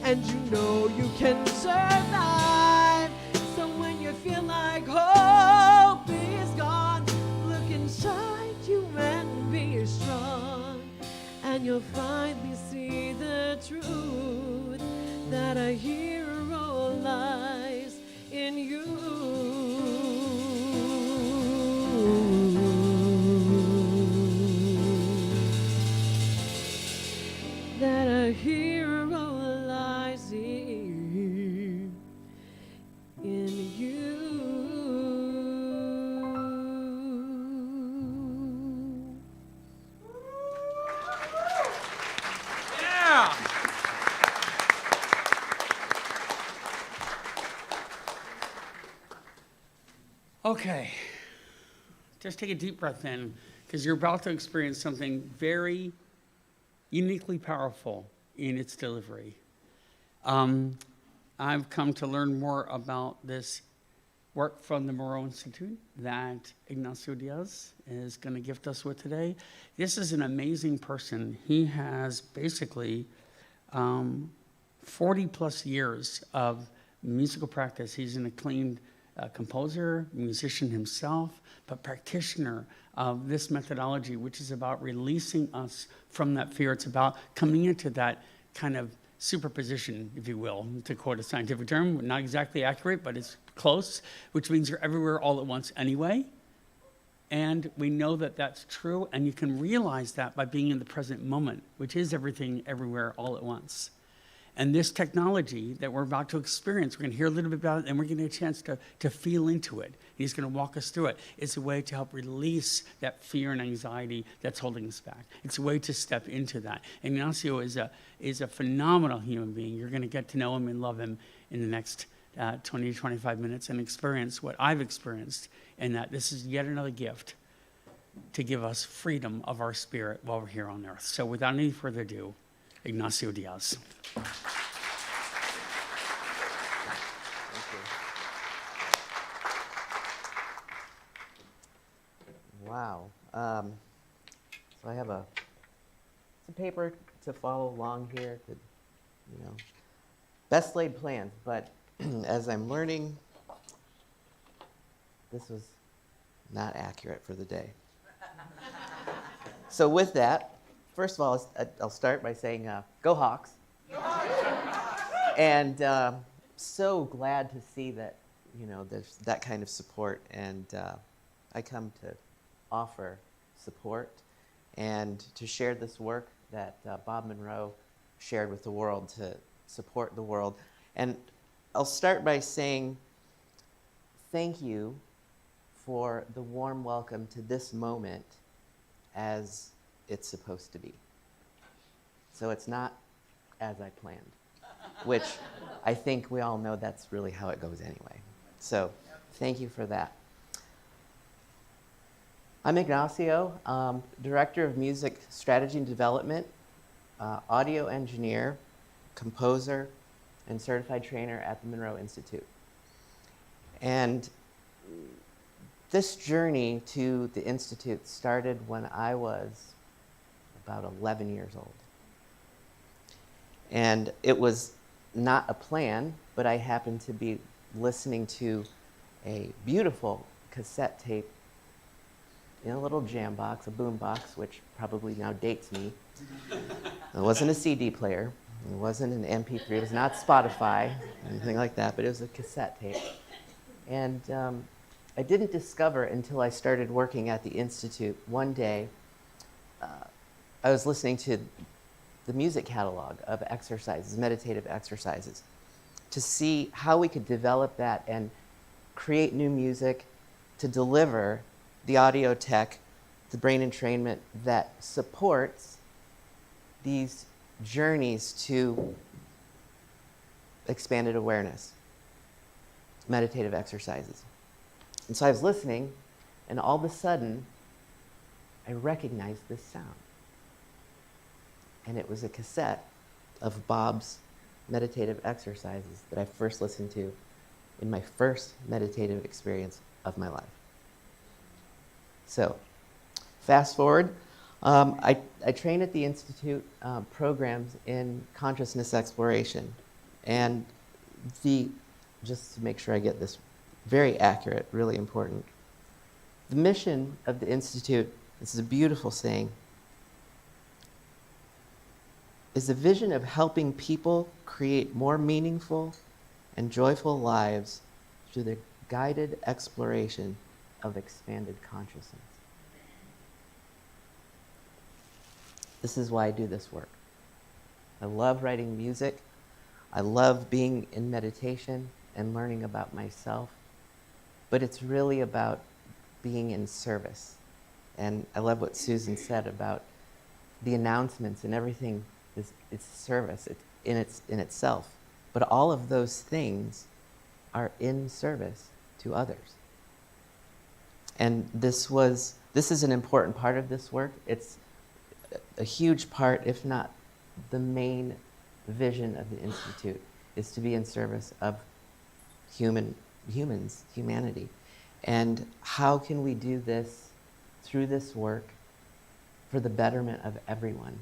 and you know you can survive. So when you feel like hope is gone, look inside you and be strong, and you'll finally see the truth that a hero lies in you. That a hero lies in you. Yeah. Okay. Just take a deep breath in, because you're about to experience something very uniquely powerful in its delivery. I've come to learn more about this work from the Monroe Institute that Ignacio Diaz is going to gift us with today. This is an amazing person. He has basically 40 plus years of musical practice. He's an acclaimed composer, musician himself, but practitioner of this methodology, which is about releasing us from that fear. It's about coming into that kind of superposition, if you will, to quote a scientific term, not exactly accurate, but it's close, which means you're everywhere all at once anyway. And we know that that's true, and you can realize that by being in the present moment, which is everything, everywhere, all at once. And this technology that we're about to experience, we're going to hear a little bit about it, and we're going to get a chance to feel into it. He's going to walk us through it. It's a way to help release that fear and anxiety that's holding us back. It's a way to step into that. Ignacio is a phenomenal human being. You're going to get to know him and love him in the next 20 to 25 minutes and experience what I've experienced, and that this is yet another gift to give us freedom of our spirit while we're here on earth. So without any further ado, Ignacio Diaz. Wow. So I have some paper to follow along here. Best laid plans, but as I'm learning, this was not accurate for the day. So with that, first of all, I'll start by saying, go Hawks. And so glad to see that, there's that kind of support. And I come to offer support and to share this work that Bob Monroe shared with the world, to support the world. And I'll start by saying thank you for the warm welcome to this moment as it's supposed to be. So it's not as I planned, which I think we all know that's really how it goes anyway. So thank you for that. I'm Ignacio, Director of Music Strategy and Development, audio engineer, composer, and certified trainer at the Monroe Institute. And this journey to the Institute started when I was about 11 years old. And it was not a plan, but I happened to be listening to a beautiful cassette tape in a little jam box, a boom box, which probably now dates me. It wasn't a CD player. It wasn't an MP3. It was not Spotify, anything like that, but it was a cassette tape. And I didn't discover until I started working at the Institute. One day, I was listening to the music catalog of exercises, meditative exercises, to see how we could develop that and create new music to deliver the audio tech, the brain entrainment that supports these journeys to expanded awareness, meditative exercises. And so I was listening, and all of a sudden, I recognized this sound. And it was a cassette of Bob's meditative exercises that I first listened to in my first meditative experience of my life. So, fast forward, I train at the Institute programs in consciousness exploration. And just to make sure I get this very accurate, really important, the mission of the Institute, this is a beautiful saying, is the vision of helping people create more meaningful and joyful lives through the guided exploration of expanded consciousness. This is why I do this work. I love writing music. I love being in meditation and learning about myself. But it's really about being in service. And I love what Susan said about the announcements and everything it's service in itself. But all of those things are in service to others. And this is an important part of this work. It's a huge part, if not the main vision of the Institute, is to be in service of humanity. And how can we do this through this work for the betterment of everyone?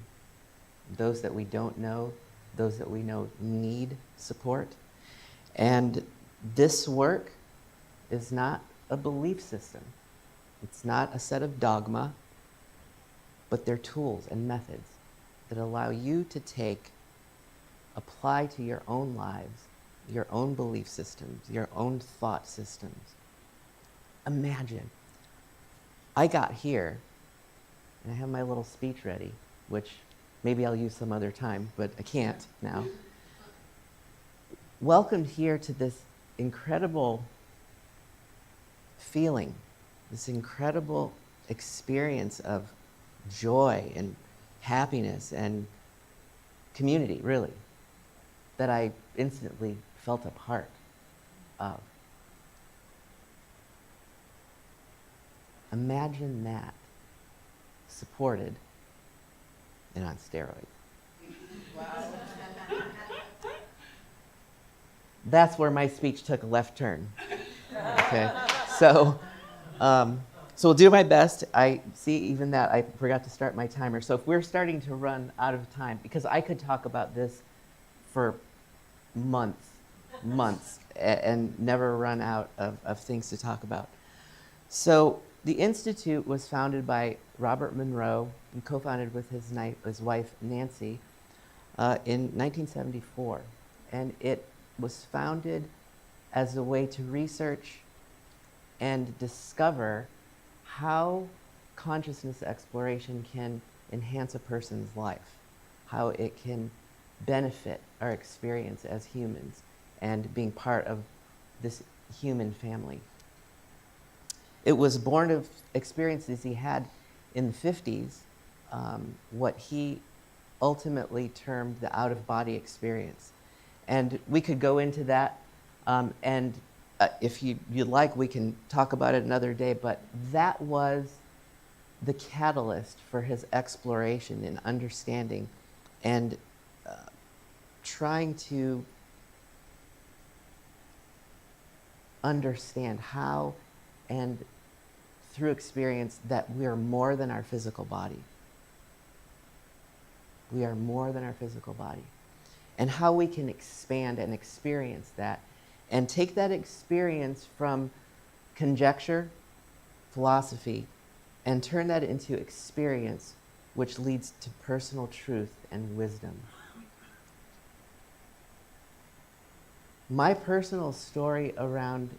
Those that we don't know, those that we know need support. And this work is not a belief system. It's not a set of dogma, but they're tools and methods that allow you to apply to your own lives, your own belief systems, your own thought systems. Imagine, I got here, and I have my little speech ready, which maybe I'll use some other time, but I can't now. Welcomed here to this incredible feeling, this incredible experience of joy and happiness and community, really, that I instantly felt a part of. Imagine that supported and on steroids. Wow. That's where my speech took a left turn. Okay, so we'll do my best. I see even that I forgot to start my timer. So if we're starting to run out of time, because I could talk about this for months, and never run out of things to talk about. So the Institute was founded by Robert Monroe and co-founded with his wife, Nancy, in 1974. And it was founded as a way to research and discover how consciousness exploration can enhance a person's life, how it can benefit our experience as humans and being part of this human family. It was born of experiences he had in the 50s, what he ultimately termed the out-of-body experience. And we could go into that, and if you'd like, we can talk about it another day, but that was the catalyst for his exploration and understanding and trying to understand how and through experience that we are more than our physical body. We are more than our physical body. And how we can expand and experience that and take that experience from conjecture, philosophy, and turn that into experience, which leads to personal truth and wisdom. My personal story around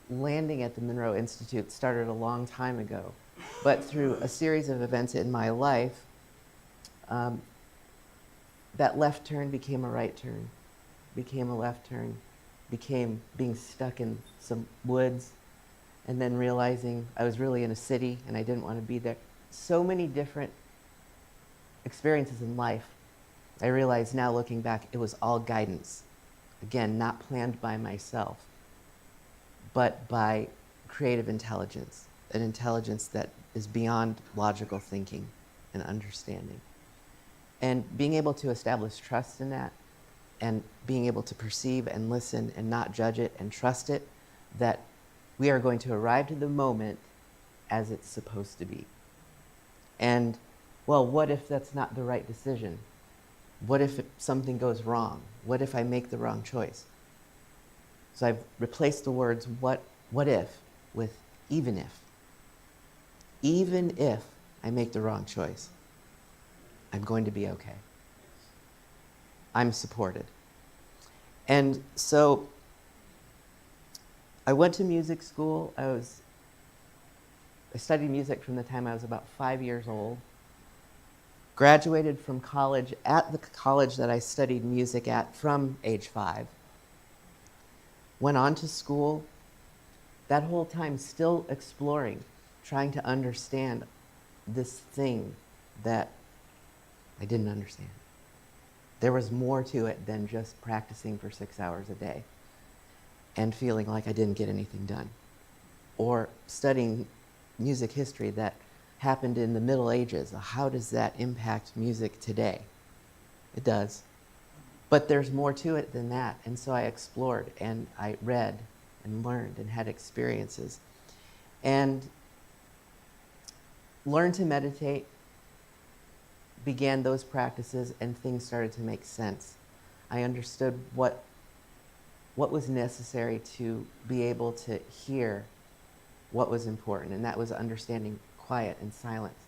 landing at the Monroe Institute started a long time ago, but through a series of events in my life, that left turn became a right turn, became a left turn, became being stuck in some woods, and then realizing I was really in a city and I didn't want to be there. So many different experiences in life. I realize now, looking back, it was all guidance. Again, not planned by myself, but by creative intelligence, an intelligence that is beyond logical thinking and understanding. And being able to establish trust in that, and being able to perceive and listen and not judge it and trust it, that we are going to arrive to the moment as it's supposed to be. And, well, what if that's not the right decision? What if something goes wrong? What if I make the wrong choice? So I've replaced the words what if with even if. Even if I make the wrong choice, I'm going to be okay. I'm supported. And so I went to music school. I studied music from the time I was about 5 years old. Graduated from college at the college that I studied music at from age 5. Went on to school, that whole time still exploring, trying to understand this thing that I didn't understand. There was more to it than just practicing for 6 hours a day and feeling like I didn't get anything done. Or studying music history that happened in the Middle Ages. How does that impact music today? It does. But there's more to it than that. And so I explored and I read and learned and had experiences. And learned to meditate, began those practices, and things started to make sense. I understood what was necessary to be able to hear what was important, and that was understanding quiet and silence.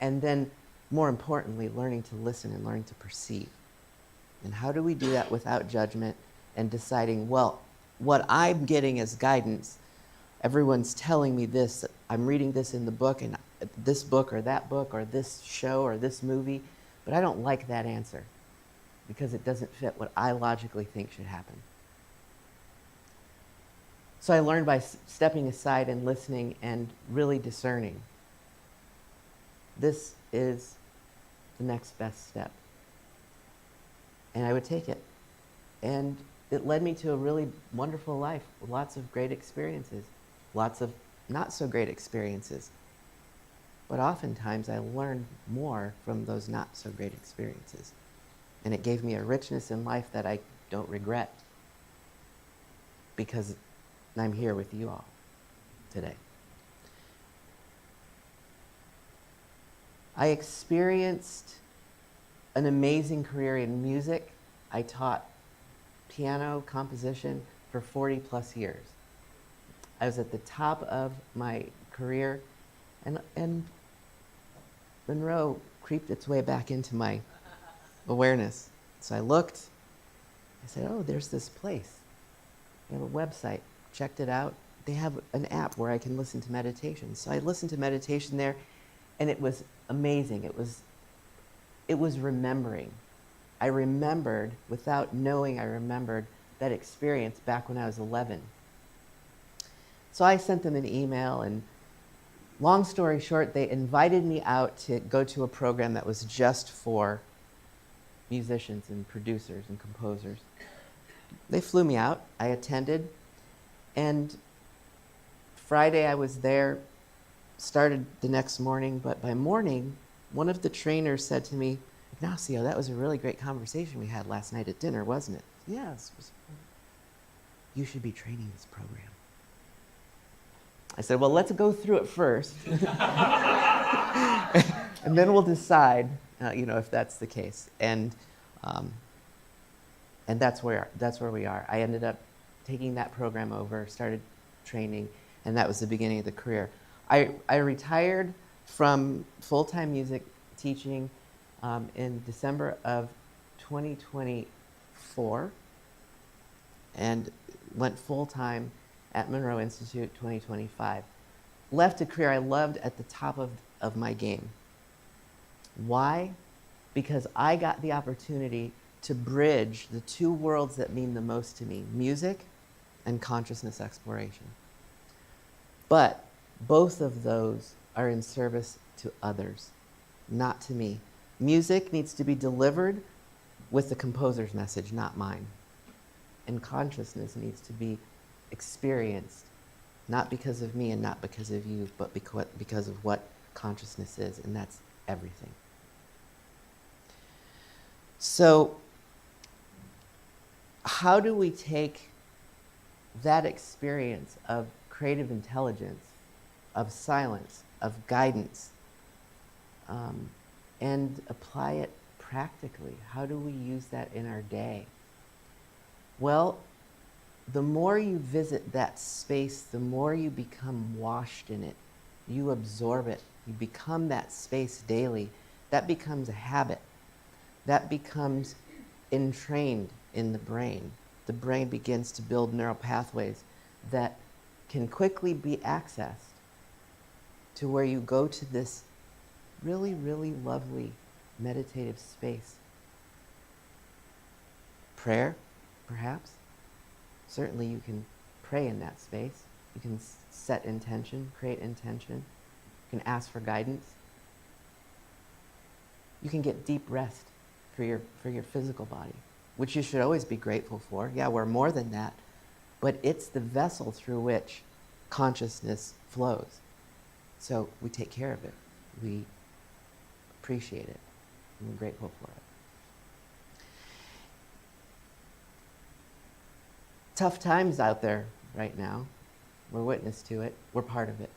And then, more importantly, learning to listen and learning to perceive. And how do we do that without judgment and deciding, well, what I'm getting as guidance, everyone's telling me this, I'm reading this in the book, and this book or that book or this show or this movie, but I don't like that answer because it doesn't fit what I logically think should happen. So I learned by stepping aside and listening and really discerning. This is the next best step. And I would take it. And it led me to a really wonderful life with lots of great experiences, lots of not so great experiences. But oftentimes I learned more from those not so great experiences. And it gave me a richness in life that I don't regret because I'm here with you all today. I experienced an amazing career in music. I taught piano composition for 40 plus years. I was at the top of my career, and Monroe creeped its way back into my awareness. So I looked, I said, oh, there's this place. They have a website, checked it out. They have an app where I can listen to meditation. So I listened to meditation there, and it was amazing. It was remembering. I remembered, without knowing I remembered, that experience back when I was 11. So I sent them an email, and long story short, they invited me out to go to a program that was just for musicians and producers and composers. They flew me out. I attended, and Friday I was there, started the next morning, but by morning, one of the trainers said to me, Ignacio, that was a really great conversation we had last night at dinner, wasn't it? Yes. You should be training this program. I said, well, let's go through it first. And then we'll decide, if that's the case. And that's where we are. I ended up taking that program over, started training, and that was the beginning of the career. I retired from full-time music teaching in December of 2024 and went full-time at Monroe Institute 2025. Left a career I loved at the top of my game. Why? Because I got the opportunity to bridge the two worlds that mean the most to me, music and consciousness exploration. But both of those are in service to others, not to me. Music needs to be delivered with the composer's message, not mine. And consciousness needs to be experienced, not because of me and not because of you, but because of what consciousness is, and that's everything. So, how do we take that experience of creative intelligence, of silence, of guidance, and apply it practically? How do we use that in our day? Well, the more you visit that space, the more you become washed in it. You absorb it. You become that space daily. That becomes a habit. That becomes entrained in the brain. The brain begins to build neural pathways that can quickly be accessed to where you go to this really, really lovely meditative space. Prayer, perhaps. Certainly you can pray in that space. You can set intention, create intention. You can ask for guidance. You can get deep rest for your physical body, which you should always be grateful for. Yeah, we're more than that, but it's the vessel through which consciousness flows. So we take care of it. We appreciate it. And we're grateful for it. Tough times out there right now. We're witness to it. We're part of it.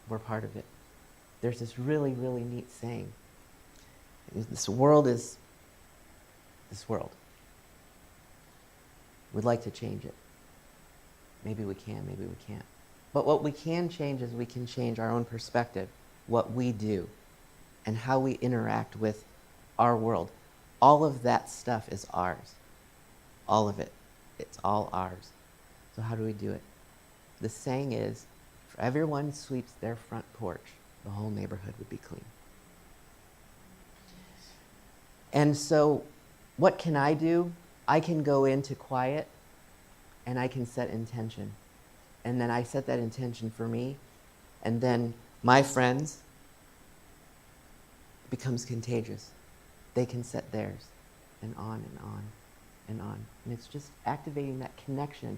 We're part of it. There's this really, really neat saying. This world is this world. We'd like to change it. Maybe we can, maybe we can't. But what we can change is we can change our own perspective, what we do, and how we interact with our world. All of that stuff is ours. All of it. It's all ours. So how do we do it? The saying is, if everyone sweeps their front porch, the whole neighborhood would be clean. And so what can I do? I can go into quiet and I can set intention. And then I set that intention for me, and then my friends, it becomes contagious. They can set theirs, and on and on and on. And it's just activating that connection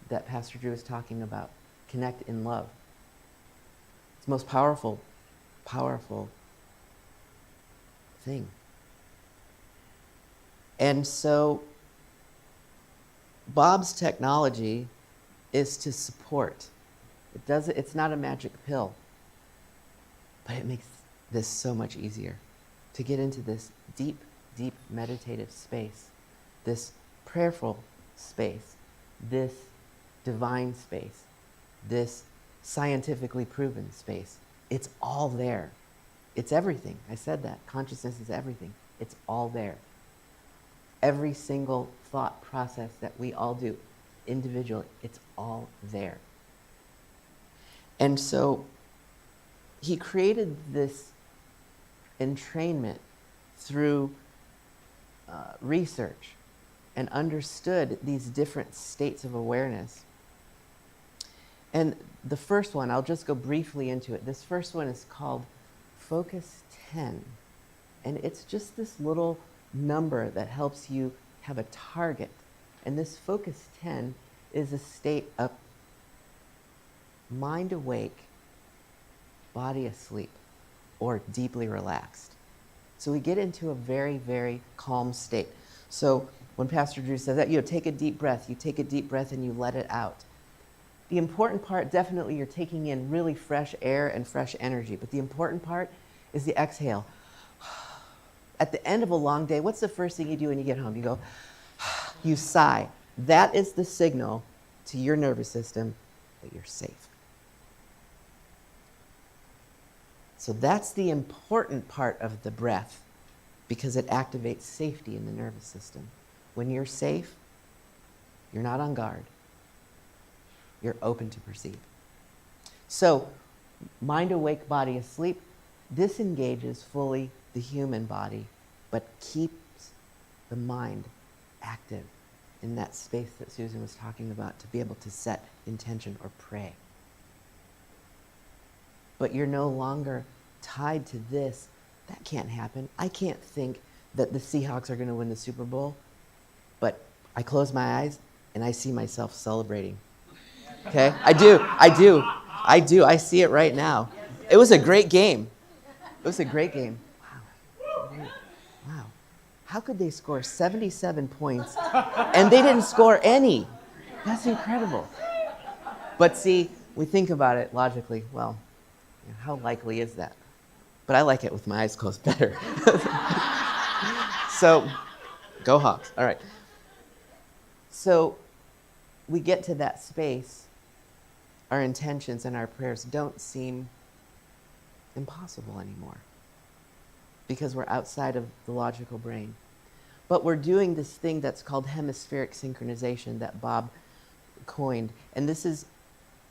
that Pastor Drew was talking about. Connect in love. It's the most powerful, powerful thing. And so Bob's technology is to support. It's not a magic pill, but it makes this so much easier to get into this deep, deep meditative space, this prayerful space, this divine space, this scientifically proven space. It's all there. It's everything. I said that. Consciousness is everything. It's all there. Every single thought process that we all do individually, it's all there. And so he created this entrainment through research and understood these different states of awareness. And the first one, I'll just go briefly into it. This first one is called Focus 10. And it's just this little number that helps you have a target. And this Focus 10 is a state of mind awake, body asleep, or deeply relaxed. So we get into a very, very calm state. So when Pastor Drew says that, take a deep breath. You take a deep breath and you let it out. The important part, definitely you're taking in really fresh air and fresh energy. But the important part is the exhale. At the end of a long day, what's the first thing you do when you get home? You go, you sigh. That is the signal to your nervous system that you're safe. So that's the important part of the breath, because it activates safety in the nervous system. When you're safe, you're not on guard. You're open to perceive. So, mind awake, body asleep, this engages fully the human body, but keeps the mind active in that space that Susan was talking about, to be able to set intention or pray. But you're no longer tied to this. That can't happen. I can't think that the Seahawks are going to win the Super Bowl, but I close my eyes and I see myself celebrating. Okay? I do. I see it right now. It was a great game. It was a great game. Wow. How could they score 77 points and they didn't score any? That's incredible. But see, we think about it logically. Well, how likely is that? But I like it with my eyes closed better. So, go Hawks. All right. So, we get to that space, our intentions and our prayers don't seem impossible anymore because we're outside of the logical brain. But we're doing this thing that's called hemispheric synchronization that Bob coined. And this is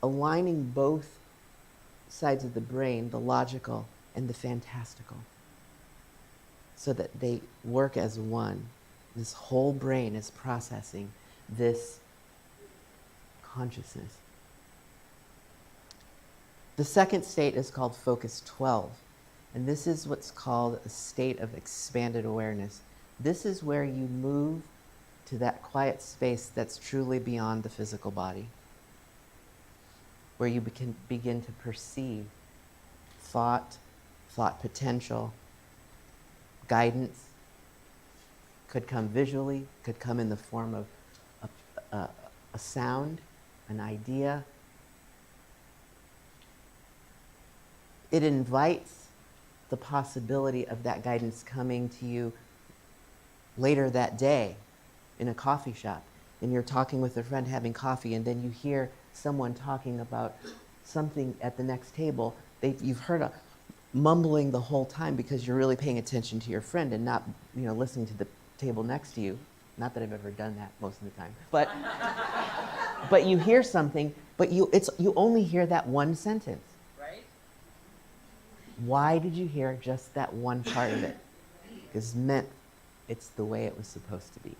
aligning both sides of the brain, the logical and the fantastical, so that they work as one. This whole brain is processing this consciousness. The second state is called focus 12, and this is what's called a state of expanded awareness. This is where you move to that quiet space that's truly beyond the physical body, where you can begin to perceive thought potential, guidance. Could come visually, could come in the form of a sound, an idea. It invites the possibility of that guidance coming to you later that day in a coffee shop, and you're talking with a friend having coffee, and then you hear someone talking about something at the next table. You've heard a mumbling the whole time because you're really paying attention to your friend and not, listening to the table next to you. Not that I've ever done that most of the time, but you hear something, but you only hear that one sentence. Right? Why did you hear just that one part of it? Because it's the way it was supposed to be.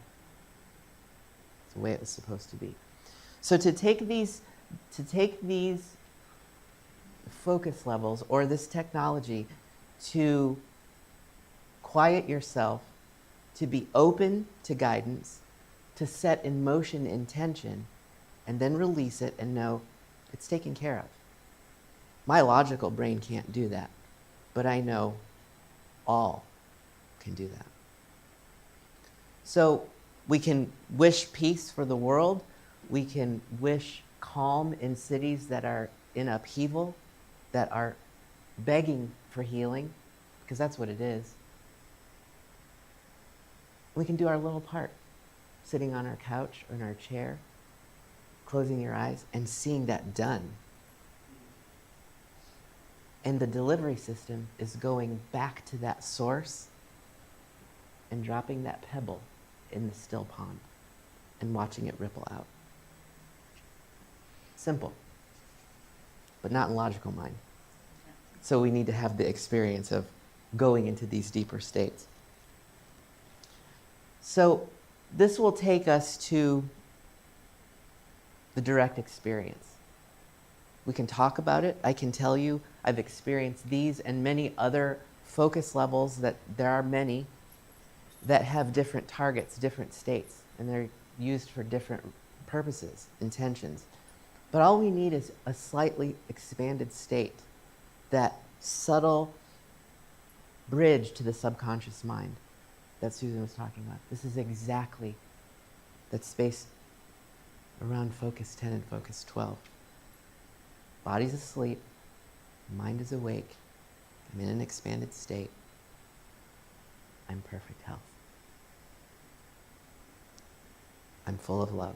It's the way it was supposed to be. So to take these focus levels or this technology to quiet yourself, to be open to guidance, to set in motion intention, and then release it and know it's taken care of. My logical brain can't do that, but I know all can do that. So we can wish peace for the world. We can wish calm in cities that are in upheaval, that are begging for healing, because that's what it is. We can do our little part, sitting on our couch or in our chair, closing your eyes and seeing that done. And the delivery system is going back to that source and dropping that pebble in the still pond and watching it ripple out. Simple, but not in logical mind. So we need to have the experience of going into these deeper states. So this will take us to the direct experience. We can talk about it. I can tell you I've experienced these and many other focus levels, that there are many that have different targets, different states, and they're used for different purposes, intentions. But all we need is a slightly expanded state, that subtle bridge to the subconscious mind that Susan was talking about. This is exactly that space around focus 10 and focus 12. Body's asleep, mind is awake, I'm in an expanded state, I'm perfect health. I'm full of love.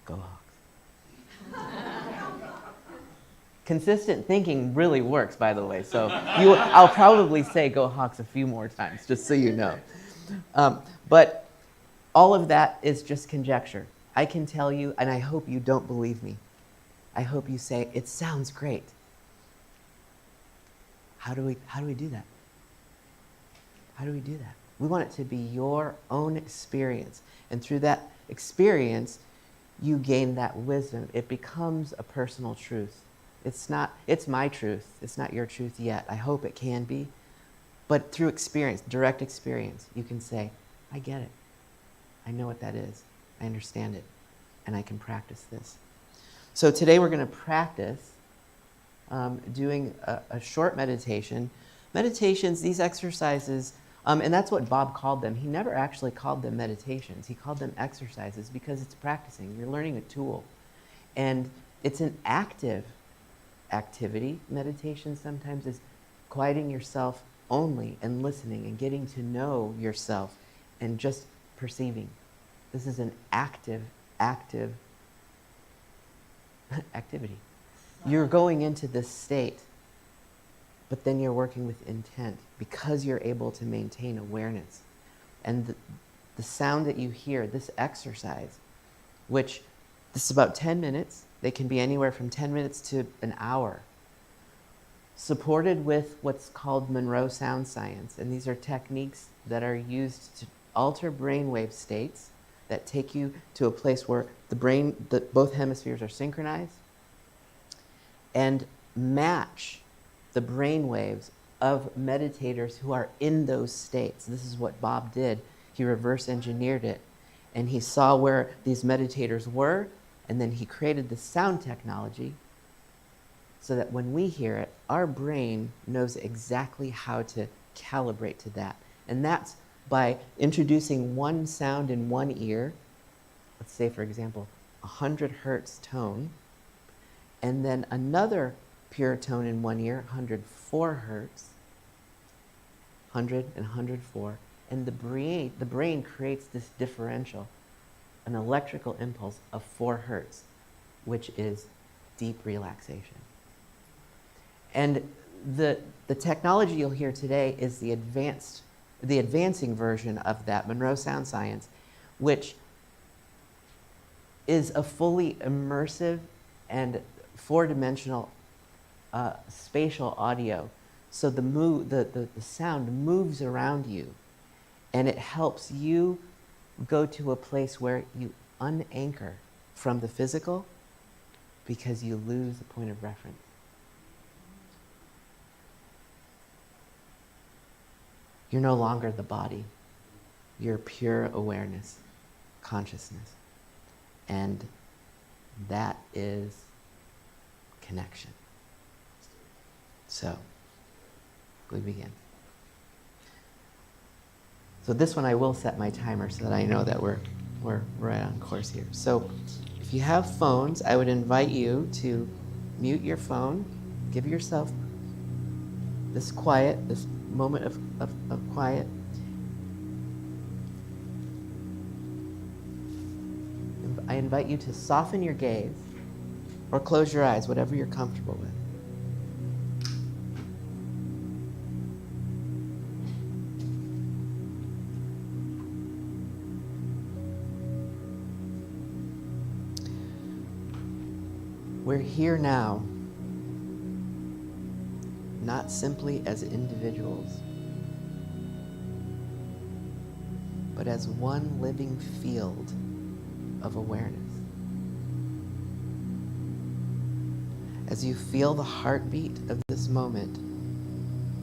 Go Hawks. Consistent thinking really works, by the way, so I'll probably say Go Hawks a few more times, just so you know. But all of that is just conjecture. I can tell you, and I hope you don't believe me. I hope you say, it sounds great. How do we do that? How do we do that? We want it to be your own experience. And through that experience, you gain that wisdom. It becomes a personal truth. It's my truth. It's not your truth yet. I hope it can be. But through experience, direct experience, you can say, I get it. I know what that is. I understand it. And I can practice this. So today we're going to practice doing a short meditation. Meditations, these exercises, and that's what Bob called them. He never actually called them meditations. He called them exercises because it's practicing. You're learning a tool. And it's an active activity. Meditation sometimes is quieting yourself only and listening and getting to know yourself and just perceiving. This is an active activity. You're going into this state, but then you're working with intent because you're able to maintain awareness. And the sound that you hear, this exercise, which this is about 10 minutes, they can be anywhere from 10 minutes to an hour, supported with what's called Monroe Sound Science. And these are techniques that are used to alter brainwave states that take you to a place where both hemispheres are synchronized and match the brain waves of meditators who are in those states. This is what Bob did. He reverse engineered it, and he saw where these meditators were, and then he created the sound technology so that when we hear it, our brain knows exactly how to calibrate to that. And that's by introducing one sound in one ear, let's say, for example, 100 hertz tone, and then another pure tone in one ear, 104 hertz, 100 and 104, and the brain creates this differential, an electrical impulse of 4 hertz, which is deep relaxation. And the technology you'll hear today is the advancing version of that, Monroe Sound Science, which is a fully immersive and 4-dimensional spatial audio. So the sound moves around you, and it helps you go to a place where you unanchor from the physical because you lose the point of reference. You're no longer the body. You're pure awareness, consciousness. And that is connection. So, we begin. So this one I will set my timer so that I know that we're right on course here. So if you have phones, I would invite you to mute your phone, give yourself this quiet, this moment of quiet. I invite you to soften your gaze or close your eyes, whatever you're comfortable with. We're here now, not simply as individuals, but as one living field of awareness. As you feel the heartbeat of this moment,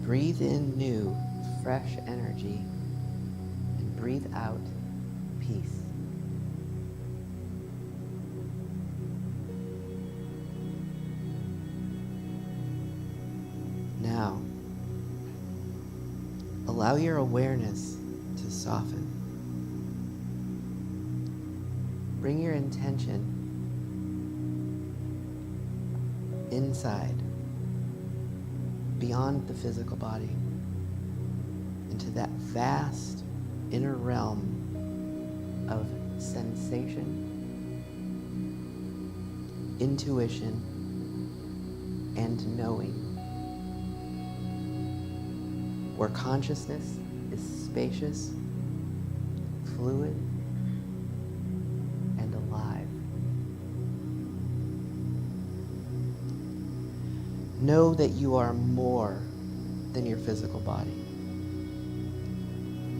breathe in new, fresh energy and breathe out peace. Now, allow your awareness to soften. Bring your intention inside, beyond the physical body, into that vast inner realm of sensation, intuition, and knowing, where consciousness is spacious, fluid, and alive. Know that you are more than your physical body.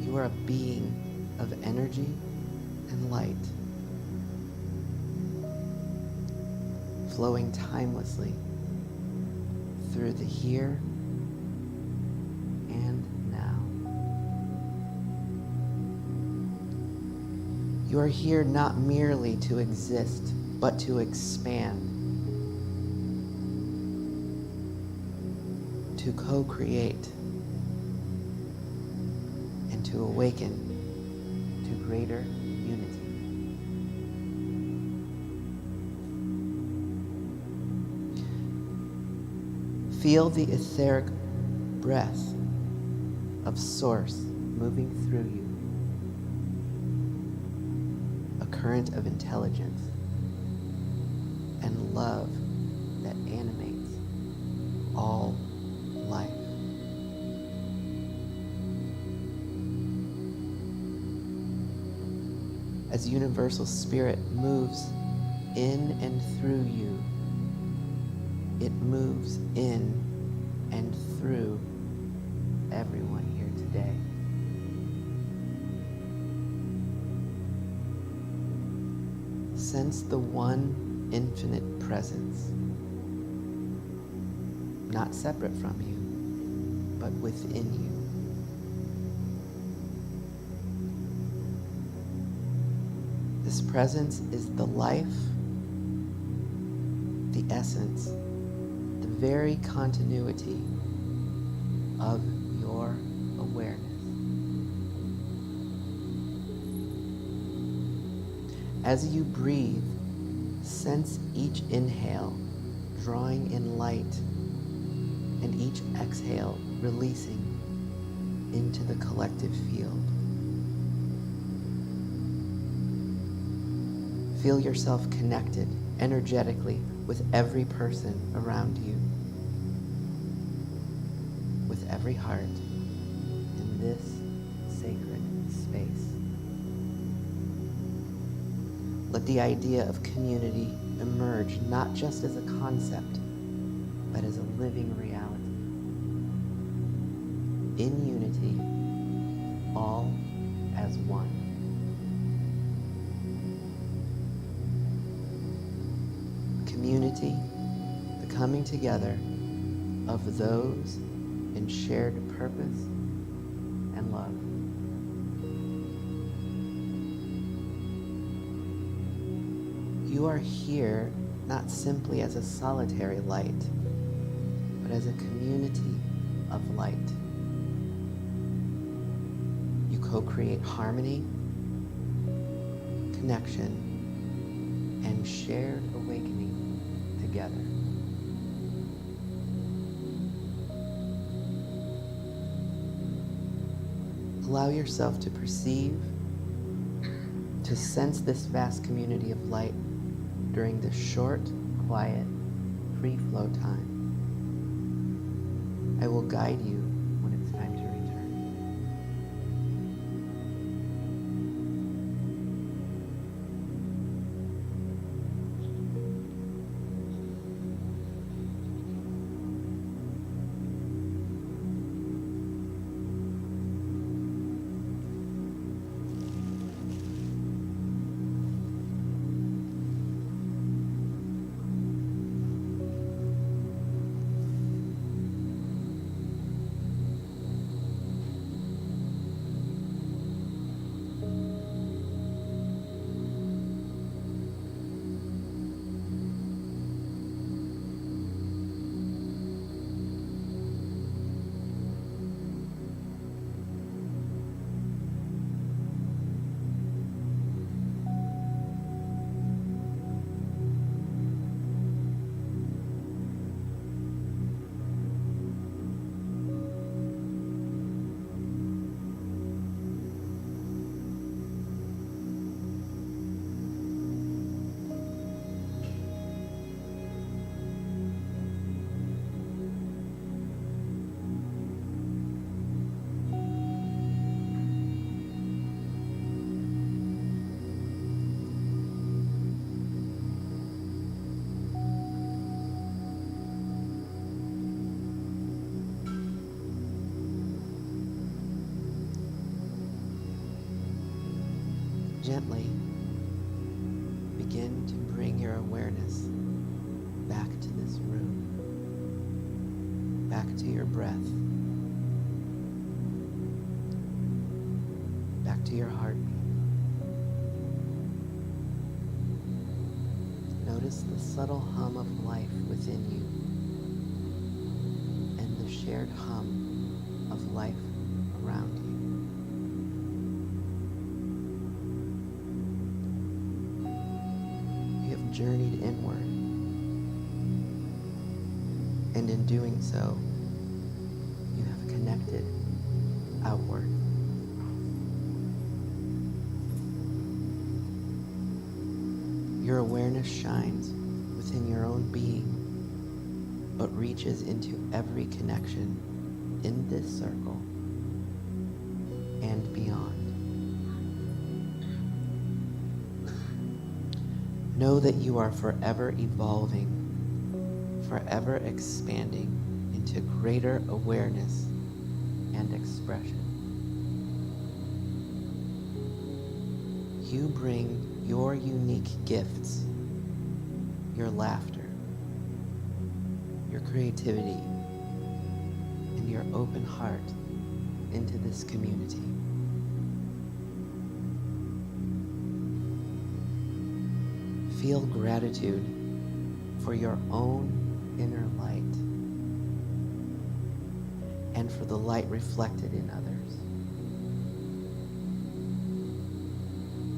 You are a being of energy and light, flowing timelessly through the here and now. You are here not merely to exist, but to expand, to co-create, and to awaken to greater unity. Feel the etheric breath of source moving through you, a current of intelligence and love that animates all life. As universal spirit moves in and through you, it moves in and through everyone here today. Sense the one infinite presence, not separate from you, but within you. This presence is the life, the essence, the very continuity of your awareness. As you breathe, sense each inhale drawing in light and each exhale releasing into the collective field. Feel yourself connected energetically with every person around you, with every heart in this sacred space. Let the idea of community emerge not just as a concept, but as a living reality. In unity, all as one. Community, the coming together of those in shared purpose and love. You are here not simply as a solitary light, but as a community of light. You co-create harmony, connection, and shared awakening together. Allow yourself to perceive, to sense this vast community of light during this short, quiet, free flow time. I will guide you when it's time to return. Gently begin to bring your awareness back to this room, back to your breath, back to your heartbeat. Notice the subtle hum of life within you and the shared hum of life around you. Journeyed inward, and in doing so, you have connected outward. Your awareness shines within your own being, but reaches into every connection in this circle and beyond. Know that you are forever evolving, forever expanding into greater awareness and expression. You bring your unique gifts, your laughter, your creativity, and your open heart into this community. Feel gratitude for your own inner light and for the light reflected in others.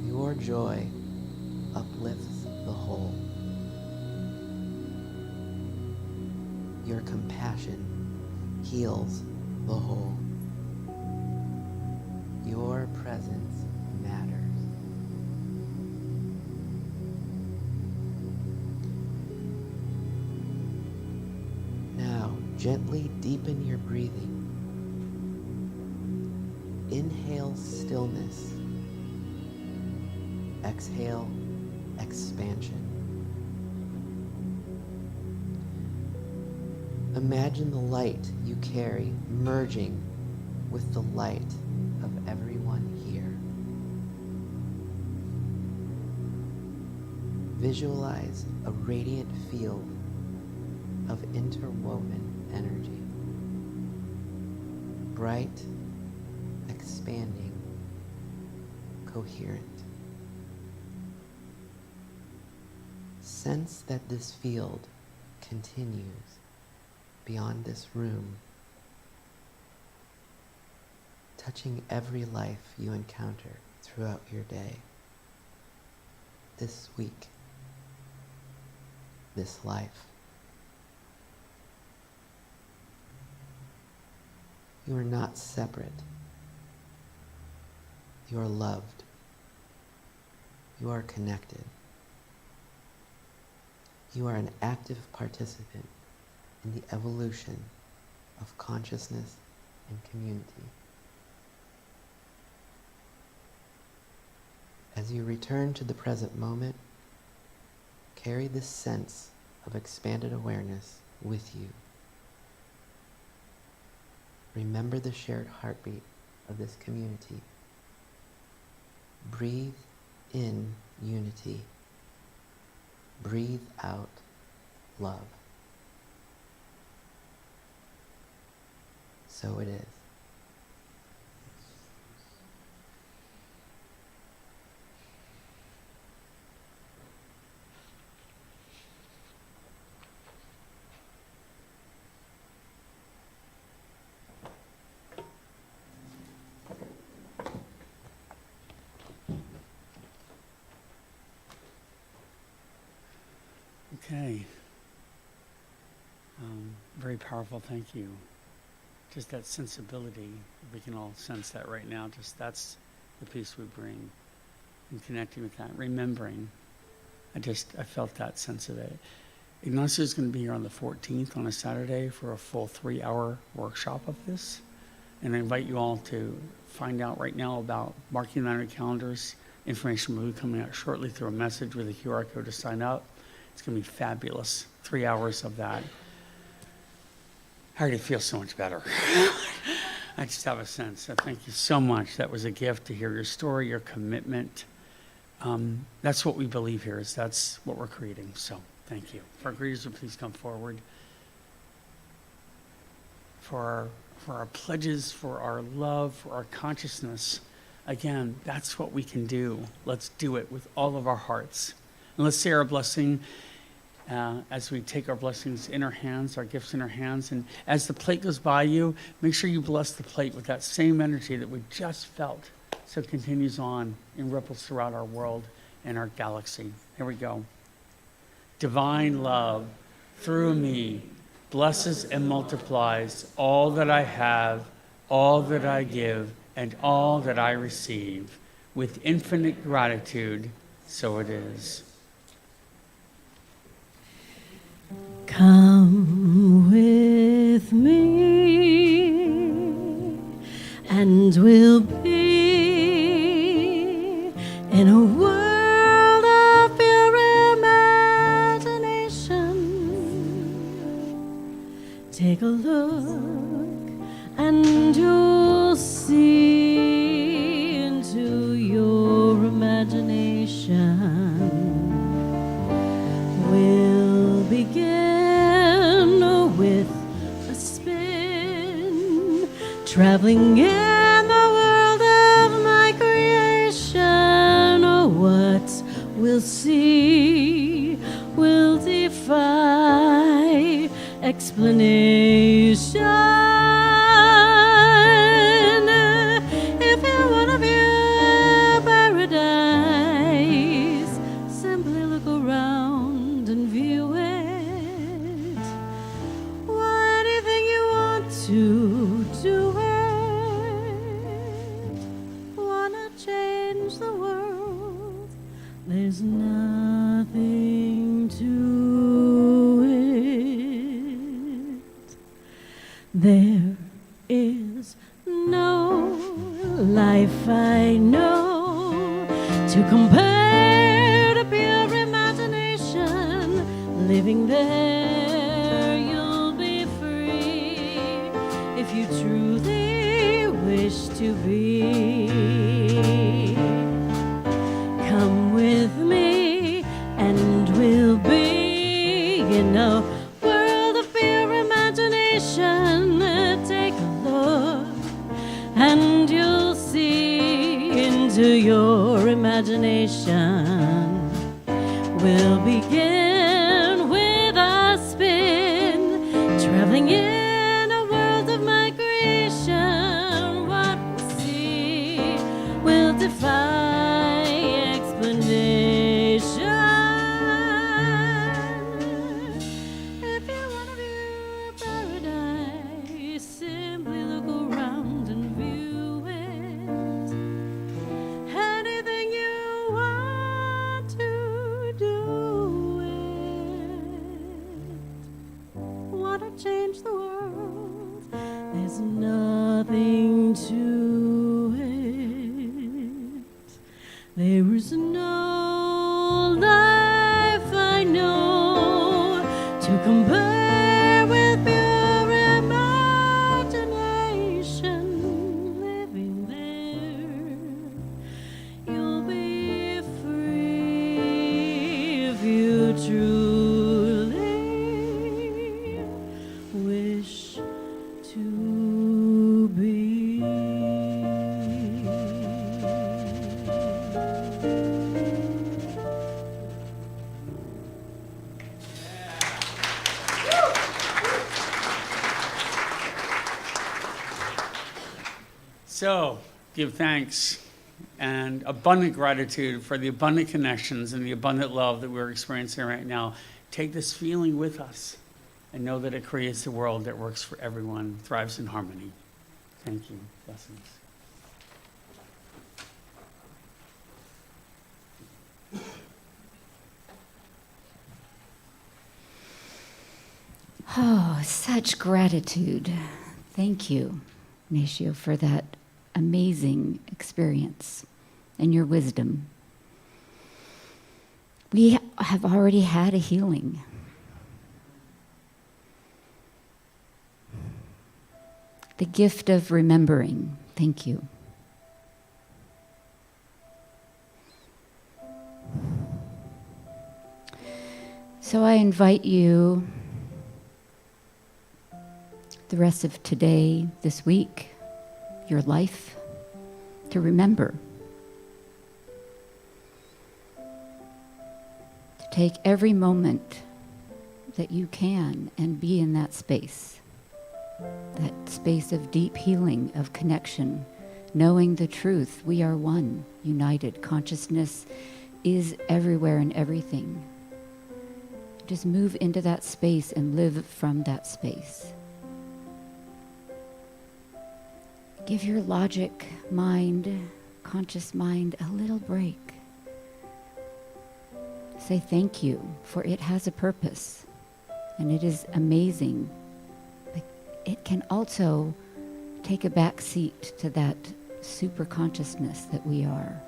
Your joy uplifts the whole. Your compassion heals the whole. Your presence matters. Now, gently deepen your breathing. Inhale stillness. Exhale expansion. Imagine the light you carry merging with the light of everyone here. Visualize a radiant field of interwoven energy. Bright, expanding, coherent. Sense that this field continues beyond this room, touching every life you encounter throughout your day, this week, this life. You are not separate. You are loved. You are connected. You are an active participant in the evolution of consciousness and community. As you return to the present moment, carry this sense of expanded awareness with you. Remember the shared heartbeat of this community. Breathe in unity. Breathe out love. So it is. Okay. Very powerful, thank you. Just that sensibility, we can all sense that right now. Just that's the peace we bring and connecting with that, remembering. I felt that sense of it. Ignacio is going to be here on the 14th on a Saturday for a full 3-hour workshop of this. And I invite you all to find out right now about marking that on your calendars. Information will be coming out shortly through a message with a QR code to sign up. It's going to be fabulous. 3 hours of that. I already feel so much better. I just have a sense. So thank you so much. That was a gift to hear your story, your commitment. That's what we believe here. That's what we're creating. So thank you. For our greeters, please come forward. For our pledges, for our love, for our consciousness. Again, that's what we can do. Let's do it with all of our hearts. And let's say our blessing as we take our blessings in our hands, our gifts in our hands. And as the plate goes by you, make sure you bless the plate with that same energy that we just felt. So it continues on and ripples throughout our world and our galaxy. Here we go. Divine love through me blesses and multiplies all that I have, all that I give and all that I receive, with infinite gratitude, so it is. Come with me, and we'll be in a world of pure imagination. Take a look, and you'll see into your imagination. We'll begin with a spin, traveling in the world of my creation. Oh, what we'll see will defy explanation. If you want to view paradise, simply look around and view it. Anything you want to do it. Wanna change the world? There's nothing to it. There is no life I know to compare to pure imagination. Living there, you'll be free if you truly wish to be. Come with me, and we'll be in a world of pure imagination. Take a look, and you'll see into your imagination. We'll begin with a spin, traveling in a world of my creation. What we'll see will defy explanation. If you want to view paradise, simply look around and view it. Anything you want to do it. Want to change the world? There's nothing to it. There is no life I know to compare with pure imagination. Living there, you'll be free if you truly wish to be. So, give thanks and abundant gratitude for the abundant connections and the abundant love that we're experiencing right now. Take this feeling with us and know that it creates a world that works for everyone, thrives in harmony. Thank you. Blessings. Oh, such gratitude. Thank you, Ignacio, for that amazing experience and your wisdom. We have already had a healing. The gift of remembering. Thank you. So I invite you the rest of today, this week, your life, to remember. To take every moment that you can and be in that space of deep healing, of connection, knowing the truth. We are one, united. Consciousness is everywhere and everything. Just move into that space and live from that space. Give your logic mind, conscious mind, a little break. Say thank you, for it has a purpose, and it is amazing. But it can also take a back seat to that super consciousness that we are.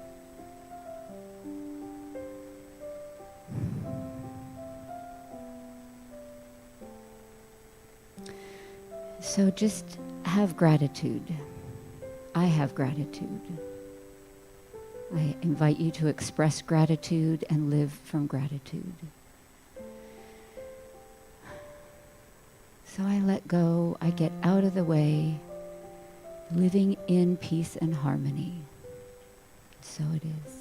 So just have gratitude. I have gratitude. I invite you to express gratitude and live from gratitude. So I let go, I get out of the way, living in peace and harmony. So it is.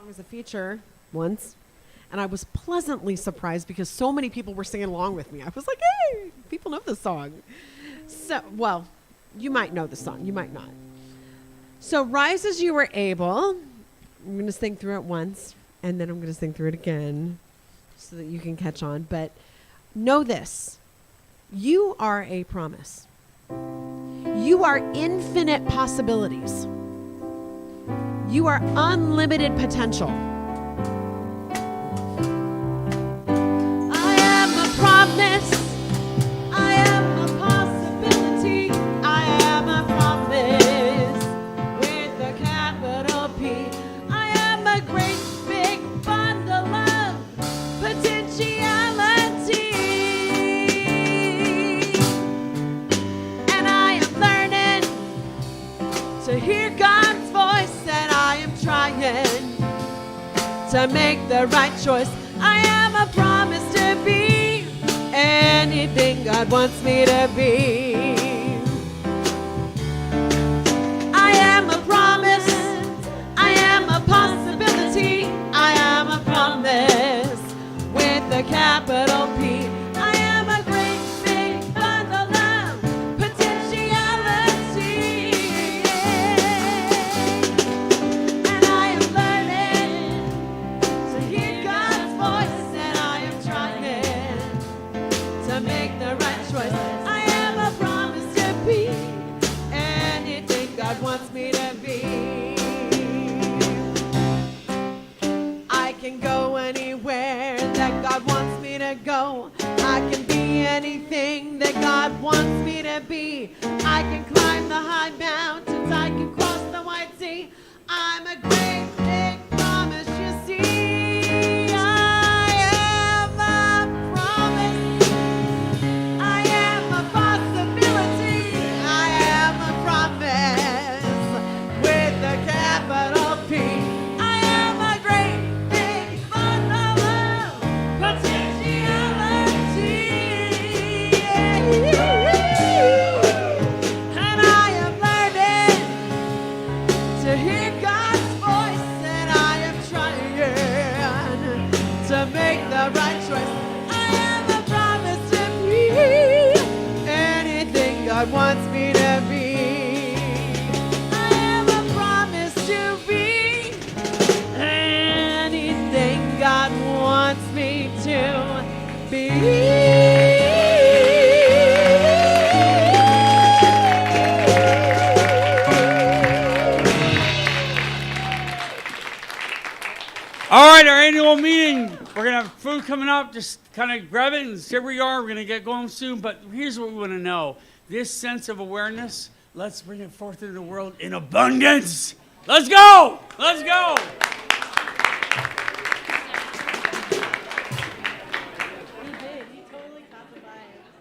Was a feature once, and I was pleasantly surprised because so many people were singing along with me. I was like, hey, people know this song. So, well, you might know the song, you might not. So, rise as you were able. I'm going to sing through it once, and then I'm going to sing through it again so that you can catch on. But know this, you are a promise. You are infinite possibilities. You are unlimited potential. I am a promise. I am a possibility. I am a promise with a capital P. I am a great big bundle of potentiality. And I am learning to hear God's voice, and I am trying to make the right choice. I am a promise to be anything God wants me to be. I am a promise. I am a possibility. I am a promise with a capital P. I am a great big bundle of potentiality. And I am learning to hear God's voice, and I am trying to make the right choice. I am a promise to be anything God wants me to be. I can go anywhere that God wants me to go. I can be anything that God wants me to be. I can climb the high mountains. I can cross the wide sea. I'm a great big promise, you see. I am a promise. I am a possibility. I am a promise with a capital P. I am a great big bundle of potentiality. And I am learning to hear God's voice, and I am trying to make the right choice. I am a promise to be anything God wants me to be. I am a promise to be anything God wants me to be. All right, our annual meeting. We're going to have food coming up. Just kind of grab it and here we are. We're going to get going soon. But here's what we want to know. This sense of awareness, let's bring it forth into the world in abundance. Let's go. Let's go.